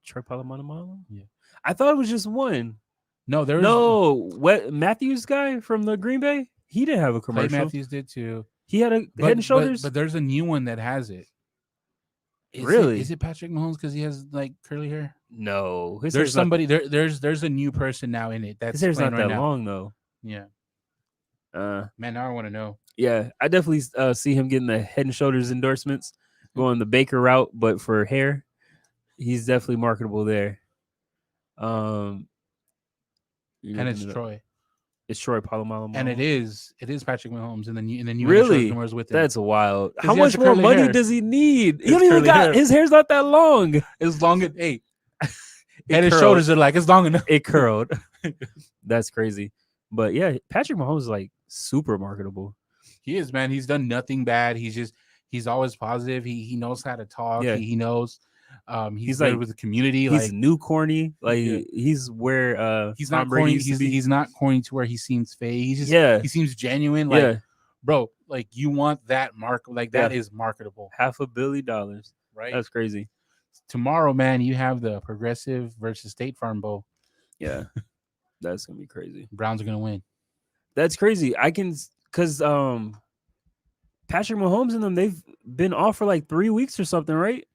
Troy Polamalu? Yeah. I thought it was just one. No, there was what Matthews guy from the Green Bay? He didn't have a Clay commercial. Matthews did too. He had a Head and Shoulders. But there's a new one that has it. Really? Is it Patrick Mahomes because he has like curly hair? No, there's somebody there's a new person now in it. That's his hair's not right that long though. Yeah. Man, now I want to know. Yeah, I definitely see him getting the Head and Shoulders endorsements, going the Baker route, but for hair, he's definitely marketable there. And it's Troy. It's Troy Polamalu. And it is Patrick Mahomes in the new really with him. That's wild. How much more money does he need? He don't even got his hair's not that long. As long as and his shoulders are like it's long enough. It curled. That's crazy. But yeah, Patrick Mahomes is like super marketable. He is, man. He's done nothing bad. He's always positive. He knows how to talk. Yeah. He knows. He's like with the community. He's new corny. Like he's where he's not corny. He's not corny to where he seems fake. He's just he seems genuine. Like bro, like you want that mark. Like that is marketable. $500 million. Right. That's crazy. Tomorrow, man, you have the Progressive versus State Farm Bowl. Yeah. That's gonna be crazy. Browns are gonna win. That's crazy. Because Patrick Mahomes and them, they've been off for like 3 weeks or something, right?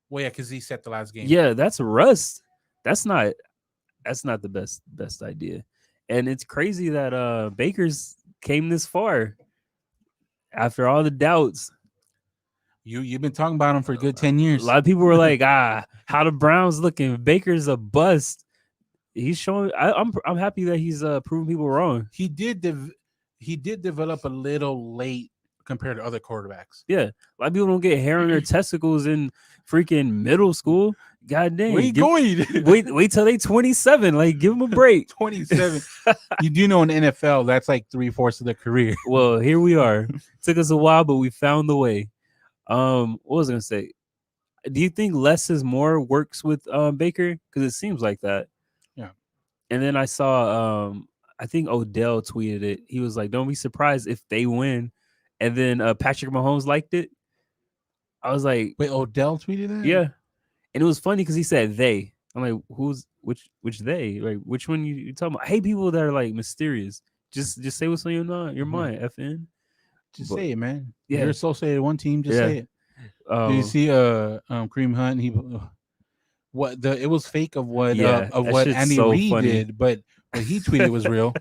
Well, yeah, because he set the last game. Yeah, that's rust. That's not the best idea. And it's crazy that Baker's came this far after all the doubts. You've been talking about him for a good 10 years. A lot of people were like, how the Browns looking? Baker's a bust. He's showing. I'm happy that he's proving people wrong. He did develop a little late compared to other quarterbacks. Yeah, a lot of people don't get hair on their testicles in freaking middle school. God dang, where you going? wait till they 27. Like, give them a break. 27. You do know in the NFL that's like 3/4 of their career. Well, here we are. Took us a while, but we found the way. What was I gonna say? Do you think less is more works with Baker? Because it seems like that. Yeah. And then I saw I think Odell tweeted it. He was like, "Don't be surprised if they win." And then Patrick Mahomes liked it. I was like, "Wait, Odell tweeted that?" Yeah, and it was funny because he said they. I'm like, "Who's which they? Like, which one you talking about?" I hate people that are like mysterious. Just say what's on your mind. FN. Just But- say it, man. Yeah. You're associated with one team. Just Yeah. say it. Do you see Kareem Hunt? It was fake of what Yeah, of that what shit's Andy so Reid funny. did, but what he tweeted was real.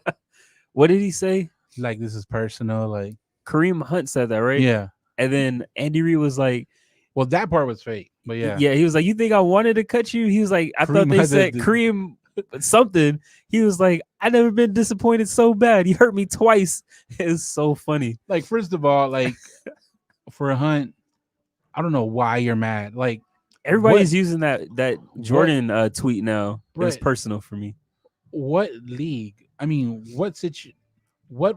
What did he say? Like, this is personal. Like, Kareem Hunt said that, right? yeah. And then Andy Reid was like, Well, that part was fake, but yeah. he was like, you think I wanted to cut you? He was like, I thought Kareem they Hunt said did- Kareem something. He was like, I never been disappointed so bad. He hurt me twice. It's so funny. Like, first of all, like for a Hunt, I don't know why you're mad. Like, Everybody's using that Jordan tweet now. It was But- personal for me. what league? I mean, what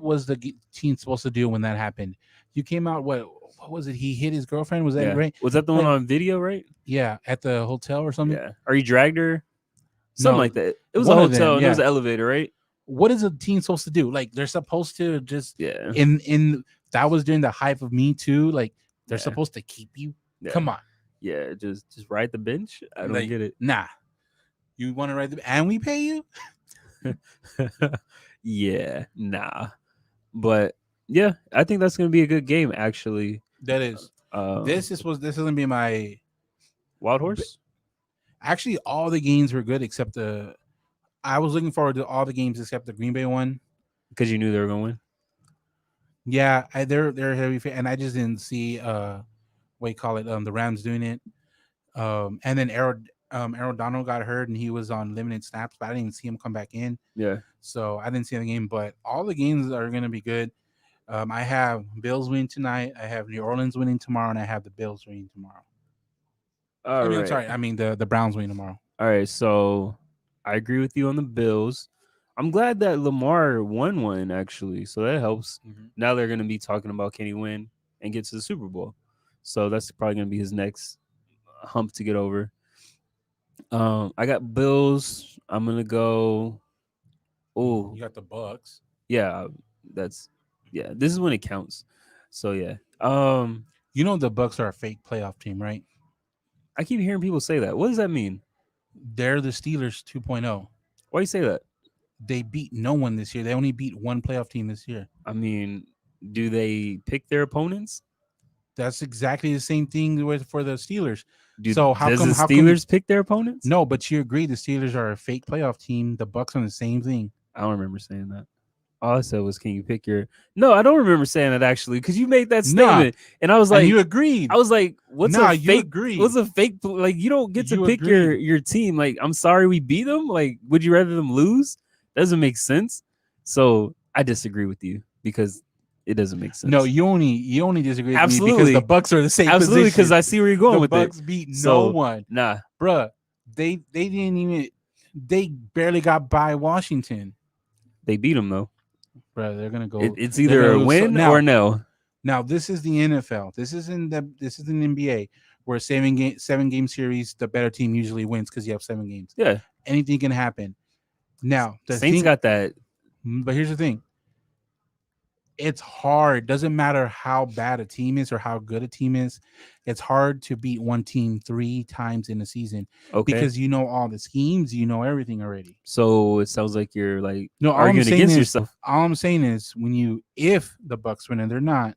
was the team supposed to do when that happened? You came out. What was it? He hit his girlfriend. Was that Yeah. right? Was that the one Like- on video, right? Yeah, at the hotel or something. Yeah. Or he dragged her? Something No, like that. It was a one of hotel them, and it was yeah. an elevator, right? What is a team supposed to do? Like, they're supposed to just Yeah. in that was during the hype of Me Too. Like, they're Yeah. supposed to keep you. Yeah. Come on, Yeah, just ride the bench. I don't Like, get it. nah. You want to ride and we pay you? Yeah, nah. But yeah, I think that's gonna be a good game actually. That is. This isn't be my. Wild Horse. Actually, all the games were good except the. I was looking forward to all the games except the Green Bay one. Because you knew they were gonna win. Yeah, they're heavy, and I just didn't see what you call it, the Rams doing it. And then Aaron Donald got hurt and he was on limited snaps, but I didn't even see him come back in. Yeah. So I didn't see the game, but all the games are going to be good. I have Bills winning tonight. I have New Orleans winning tomorrow, and I have the Bills winning tomorrow. All right. I'm sorry. I mean the Browns winning tomorrow. All right. So I agree with you on the Bills. I'm glad that Lamar won one actually. So that helps. Now they're gonna be talking about can he win and get to the Super Bowl. So that's probably gonna be his next hump to get over. I got Bills. I'm gonna go. Oh, You got the Bucks. yeah. This is when it counts. So yeah. You know the Bucks are a fake playoff team, right? I keep hearing people say that. What does that mean? They're the Steelers 2.0. Why you say that? They beat no one this year. They only beat one playoff team this year. I mean, do they pick their opponents? That's exactly the same thing for the Steelers. Does how the come- Steelers pick their opponents? No, but you agree the Steelers are a fake playoff team. The Bucks are the same thing. I don't remember saying that. All I said was, "Can you pick your?" No, I don't remember saying that actually, because you made that Nah. statement, and I was like, And you agreed. I was like, "What's Nah, a you fake? agreed. What's a fake? Like, you don't get to You pick agreed. your team. Like, I'm sorry we beat them. Like, would you rather them lose? Doesn't make sense. So I disagree with you because it doesn't make sense. No, you only disagree with me Absolutely. because the Bucks are the same absolutely, because position. I see where you're going the with Bucks it. beat So- no one. Nah, Bruh, they didn't even they barely got by Washington. they beat them though. Bruh, they're gonna go. It's they're either gonna a lose. win Now- or no. Now this is the NFL. This is an NBA where 7-game series, the better team usually wins because you have 7 games. Yeah, Anything can happen. Now the Saints thing, got that. but here's the thing. It's hard. Doesn't matter how bad a team is or how good a team is. It's hard to beat one team 3 times in a season Okay, because you know all the schemes, you know everything already. so it sounds like you're like No, all I'm arguing saying against is- yourself. All I'm saying is if the Bucks win and they're not,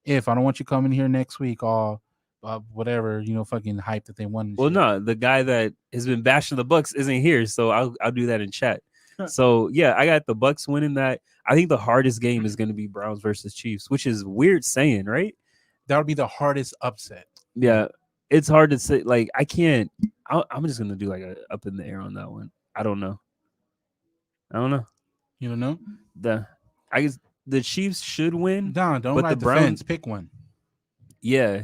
I don't want you coming here next week all whatever, fucking hype that they won. and Well, shit. no, the guy that has been bashing the Bucks isn't here, so I'll do that in chat. So yeah, I got the Bucks winning that. I think the hardest game is going to be Browns versus Chiefs, which is weird saying, right? That would be the hardest upset. Yeah, it's hard to say. Like I can't. I'm just gonna do like a up in the air on that one. I don't know. You don't know? I guess the Chiefs should win. No, don't But ride the the Browns- fence. Pick one. Yeah.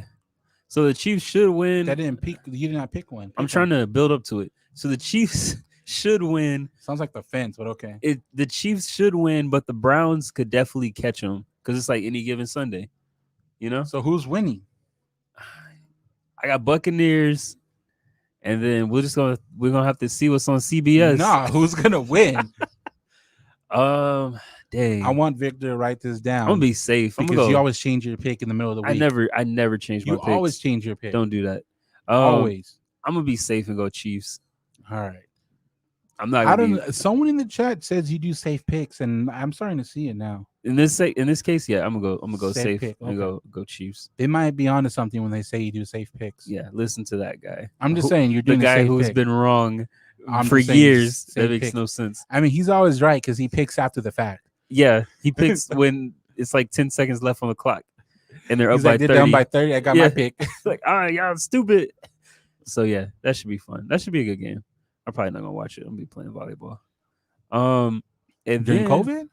So the Chiefs should win. That didn't pick. You did not pick one. I'm trying to build up to it. So the Chiefs should win. Sounds like the fence, but okay. The Chiefs should win, but the Browns could definitely catch them because it's like any given Sunday. You know, So who's winning? I got Buccaneers, and then we're gonna have to see what's on CBS. Nah, who's gonna win? Dang, I want Victor to write this down. I'm gonna be safe. I'm because gonna you go. always change your pick in the middle of the week. I never change my You picks. always change your pick. Don't do that. Always. I'm gonna be safe and go Chiefs. All right. I'm not. I Gonna don't. Someone in the chat says you do safe picks, and I'm starting to see it now. In this case, yeah, I'm gonna go Safe safe pick, and okay. go Chiefs. They might be onto something when they say you do safe picks. Yeah, listen to that guy. I'm just saying you're the doing a guy safe who's pick. been wrong I'm for just saying it's years. That safe makes pick. no sense. I mean, he's always right because he picks after the fact. Yeah, he picks when it's like 10 seconds left on the clock, and they're He's up by like, they're 30. down by 30. I got Yeah. my pick. Like, all right, y'all stupid. So yeah, that should be fun. That should be a good game. I'm probably not gonna watch it. I'm gonna be playing volleyball. And During then, COVID,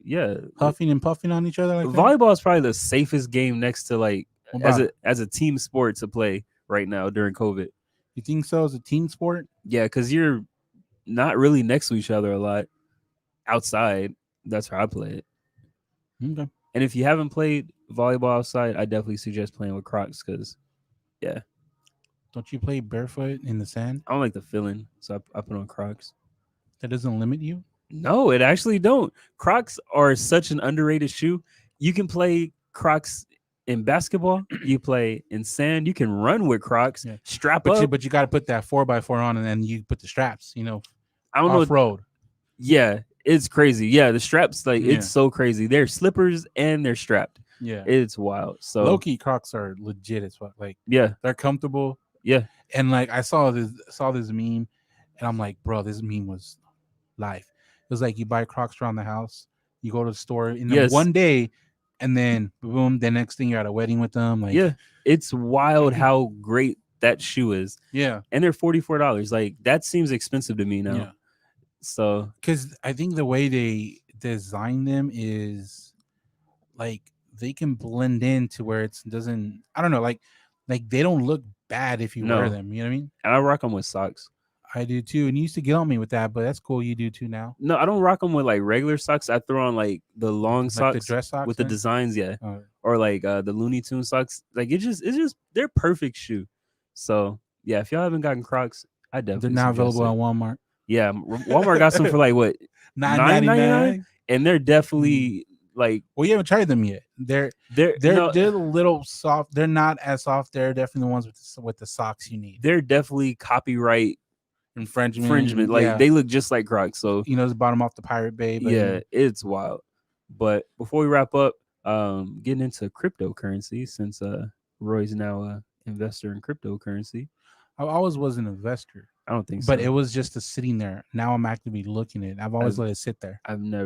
yeah, huffing and puffing on each other like that. volleyball is probably the safest game next to like What as about a team sport to play right now during COVID. You think so? As a team sport? Yeah, because you're not really next to each other a lot outside. That's how I play it. Okay. And if you haven't played volleyball outside, I definitely suggest playing with Crocs because Don't you play barefoot in the sand? I don't like the feeling, so I put on Crocs. That doesn't limit you. No, it actually don't. Crocs are such an underrated shoe. You can play Crocs in basketball. You play in sand. You can run with Crocs. Yeah. Strap But up. but you got to put that 4x4 on, and then you put the straps. I don't know. Off road. Yeah, it's crazy. Yeah, the straps Yeah. it's so crazy. They're slippers and they're strapped. Yeah. It's wild. So Low key Crocs are legit as fuck. Like yeah, they're comfortable. yeah. And like I saw this meme, and I'm like, bro, this meme was life. It was like you buy Crocs around the house, you go to the store in Yes. one day, and then boom, the next thing you're at a wedding with them. Like Yeah, it's wild how great that shoe is, yeah, and they're $44. Like that seems expensive to me now. yeah. So Because I think the way they design them is like they can blend in to where it doesn't. I don't know, like they don't look bad if you wear No. them. You know what I mean? and I rock them with socks. I do too, and you used to get on me with that, but that's cool. You do too now. No, I don't rock them with like regular socks. I throw on like the long Like socks the dress socks with the right? designs, yeah, Oh, or like the Looney Tune socks. Like it's just they're perfect shoe. So yeah, if y'all haven't gotten Crocs, I definitely they're now suggest available it. on Walmart. Yeah, Walmart got some for like what $9.99, and they're definitely like Well, you haven't tried them yet. They're no, a little soft. They're not as soft. They're definitely the ones with the socks you need. they're definitely copyright infringement. Like yeah. they look just like Crocs. So the bottom off the Pirate Bay. But yeah, it's wild. But before we wrap up, getting into cryptocurrency, since Roy's now a investor in cryptocurrency. I always was an investor, I don't think so. but it was just a sitting there. Now I'm actively looking at it. I've always let it sit there.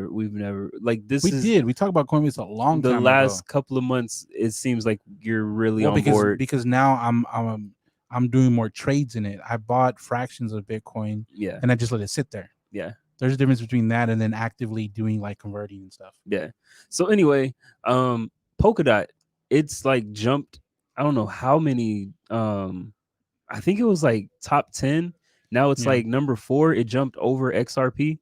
We've never like this. We is did. We talked about Coinbase a long the time last ago. couple of months. It seems like you're really Well, on board. because now I'm doing more trades in it. I bought fractions of Bitcoin Yeah, and I just let it sit there. yeah. There's a difference between that and then actively doing like converting and stuff. Yeah. So anyway, Polkadot, it's like jumped. I don't know how many. I think it was like top 10. Now it's Yeah. like number 4. It jumped over XRP.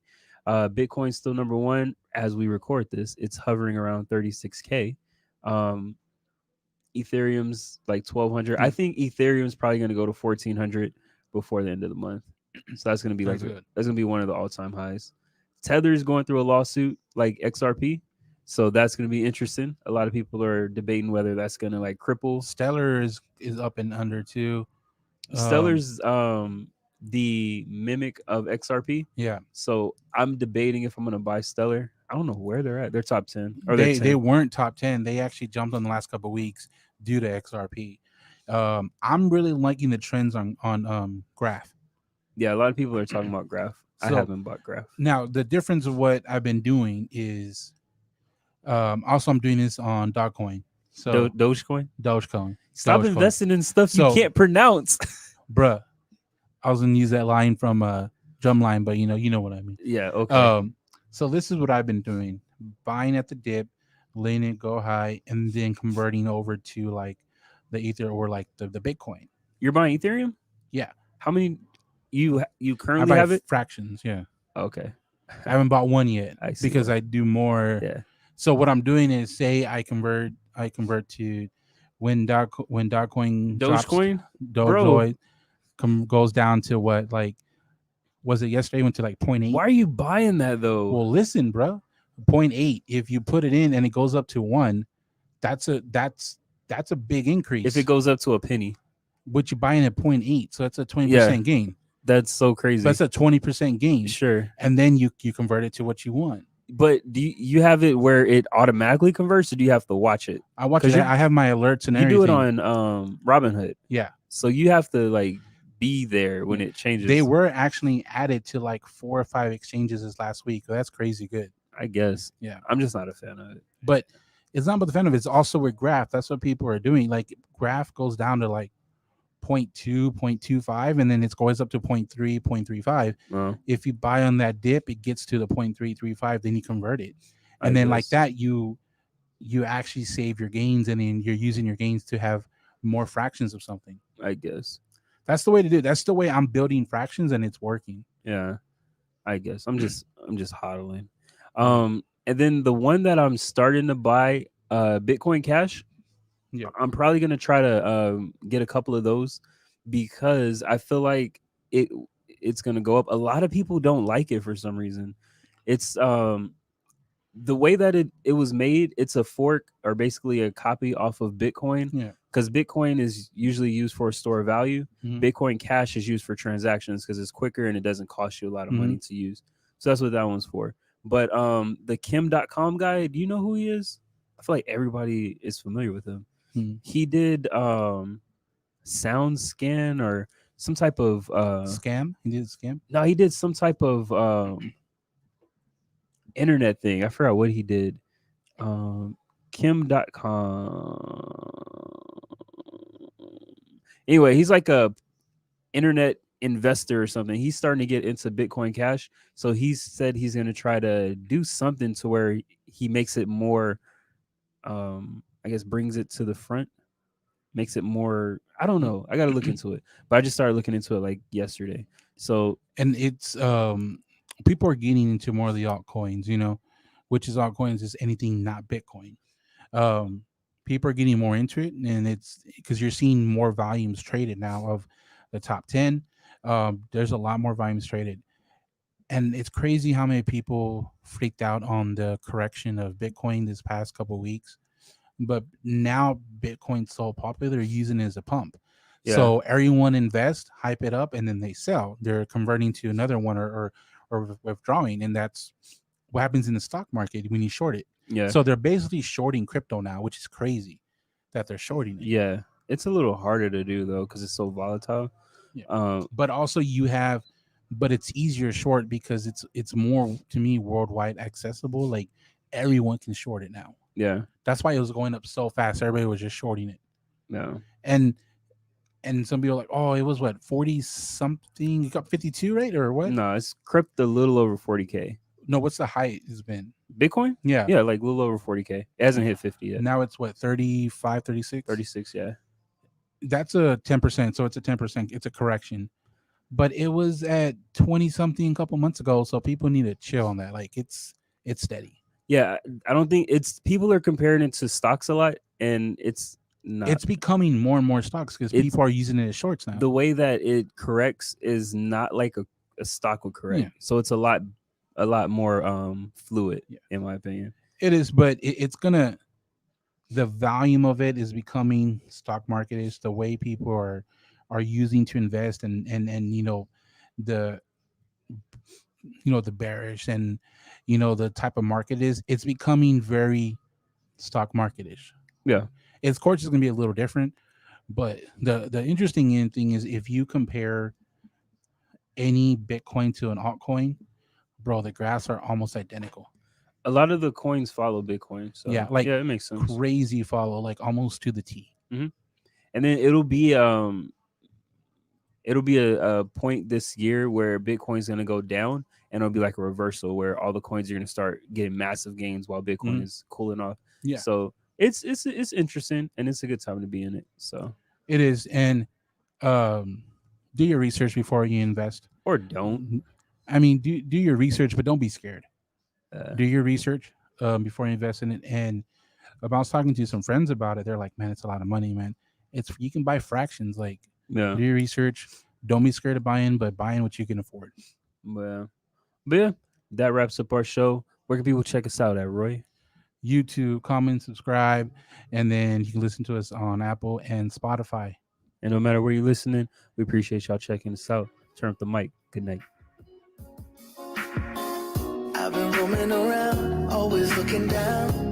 Bitcoin's still number 1 as we record this. It's hovering around 36K. Ethereum's like 1,200. I think Ethereum's probably going to go to 1,400 before the end of the month. So that's going to be That's like good. that's going to be one of the all-time highs. Tether's going through a lawsuit like XRP. So that's going to be interesting. A lot of people are debating whether that's going to like cripple. Stellar is up and under too. Stellar's the mimic of XRP. Yeah. So I'm debating if I'm going to buy Stellar. I don't know where they're at. They're top 10. Or they're 10. They weren't top 10. They actually jumped on the last couple of weeks due to XRP. I'm really liking the trends on Graph. Yeah, a lot of people are talking about Graph. I So- haven't bought Graph. Now the difference of what I've been doing is also I'm doing this on Dogecoin. So Dogecoin? Dogecoin. Stop Dogecoin. investing in stuff So- you can't pronounce. Bruh. I was gonna use that line from Drumline, but you know what I mean. Yeah, okay. So this is what I've been doing: buying at the dip, letting it go high, and then converting over to like the Ether or like the Bitcoin. You're buying Ethereum? Yeah. How many you I currently buy have it? fractions. Yeah, Okay. I haven't bought one yet I see because why. I do more. Yeah. So what I'm doing is say I convert to when Dogecoin drops, Dogecoin? Dogecoin goes down to what, like, was it yesterday? Went to like 0.8. Why are you buying that though? Well, listen, bro. 0.8. If you put it in and it goes up to 1, that's a big increase. if it goes up to a penny, But you're buying at 0.8, so that's a 20% Yeah. gain. that's so crazy. So that's a 20% gain. Sure. And then you convert it to what you want. But do you have it where it automatically converts, or do you have to watch it? I watch 'Cause it. you- I have my alerts and You do everything. it on Robinhood, Yeah. so you have to like be there when it changes. They were actually added to like 4 or 5 exchanges this last week. That's crazy good. I guess. Yeah. I'm just not a fan of it. But it's not about the fan of it. It's also with Graph. That's what people are doing. Like Graph goes down to like 0.2, 0.25, and then it goes up to 0.3, 0.35. Well, If you buy on that dip, it gets to the 0.335, then you convert it. And I then like guess. that, you actually save your gains, and then you're using your gains to have more fractions of something. I guess. That's the way to do it. That's the way I'm building fractions, and it's working. Yeah. I guess. I'm just hodling. And then the one that I'm starting to buy, Bitcoin Cash. Yeah. I'm probably gonna try to get a couple of those because I feel like it's gonna go up. A lot of people don't like it for some reason. It's the way that it was made. It's a fork or basically a copy off of Bitcoin. Yeah. Because Bitcoin is usually used for a store of value. Mhm. Bitcoin Cash is used for transactions because it's quicker and it doesn't cost you a lot of money to use. So that's what that one's for. But the Kim.com guy, do you know who he is? I feel like everybody is familiar with him. He did sound scan or some type of Scam? He did a scam? no, he did some type of internet thing. I forgot what he did. Kim.com. Anyway, he's like a internet investor or something. He's starting to get into Bitcoin Cash. So he said he's going to try to do something to where he makes it more, I guess, brings it to the front, makes it more, I don't know. I got to look into it. But I just started looking into it like yesterday. So, and it's people are getting into more of the altcoins, which is altcoins is anything not Bitcoin. People are getting more into it, and it's because you're seeing more volumes traded now of the top 10. There's a lot more volumes traded, and it's crazy how many people freaked out on the correction of Bitcoin this past couple of weeks. But now Bitcoin's so popular, they're using it as a pump. Yeah. So everyone invest, hype it up, and then they sell. They're converting to another one or withdrawing, and that's what happens in the stock market when you short it. yeah. So they're basically shorting crypto now, which is crazy that they're shorting it. Yeah. It's a little harder to do though because it's so volatile. Yeah. But also but it's easier short because it's more, to me, worldwide accessible. Like everyone can short it now. Yeah. That's why it was going up so fast. Everybody was just shorting it. No. And some people are like, oh, it was what, 40 something? You got 52, right? Or what? No, it's crept a little over 40K. No, what's the height has been? Bitcoin? Yeah. Yeah, like a little over 40K. It hasn't hit 50 yet. Now it's what, 35, 36? 36, yeah. That's a 10%. So it's a 10%. It's a correction. But it was at 20 something a couple months ago. So people need to chill on that. Like it's steady. Yeah, I don't think people are comparing it to stocks a lot, and it's not. It's becoming more and more stocks because people are using it as shorts now. The way that it corrects is not like a stock would correct. Yeah. So it's a lot more fluid, in my opinion. It is, but it's gonna, the volume of it is becoming stock market is the way people are using to invest and the the bearish and the type of market is, it's becoming very stock market-ish. Yeah. Of course, it's gonna be a little different, but the interesting thing is if you compare any Bitcoin to an altcoin, bro, the graphs are almost identical. A lot of the coins follow Bitcoin. So yeah, it makes sense. Crazy follow, like almost to the T. Mm-hmm. And then it'll be a point this year where Bitcoin's gonna go down, and it'll be like a reversal where all the coins are gonna start getting massive gains while Bitcoin is cooling off. Yeah. So it's interesting, and it's a good time to be in it. So it is, and do your research before you invest, or don't. I mean, do your research, but don't be scared. Do your research before you invest in it. And I was talking to some friends about it. They're like, man, it's a lot of money, man. You can buy fractions. Like, do your research. Don't be scared of buying, but buying what you can afford. But yeah, that wraps up our show. Where can people check us out at, Roy? YouTube, comment, subscribe, and then you can listen to us on Apple and Spotify. And no matter where you're listening, we appreciate y'all checking us out. Turn up the mic. Good night. I've been roaming around, always looking down.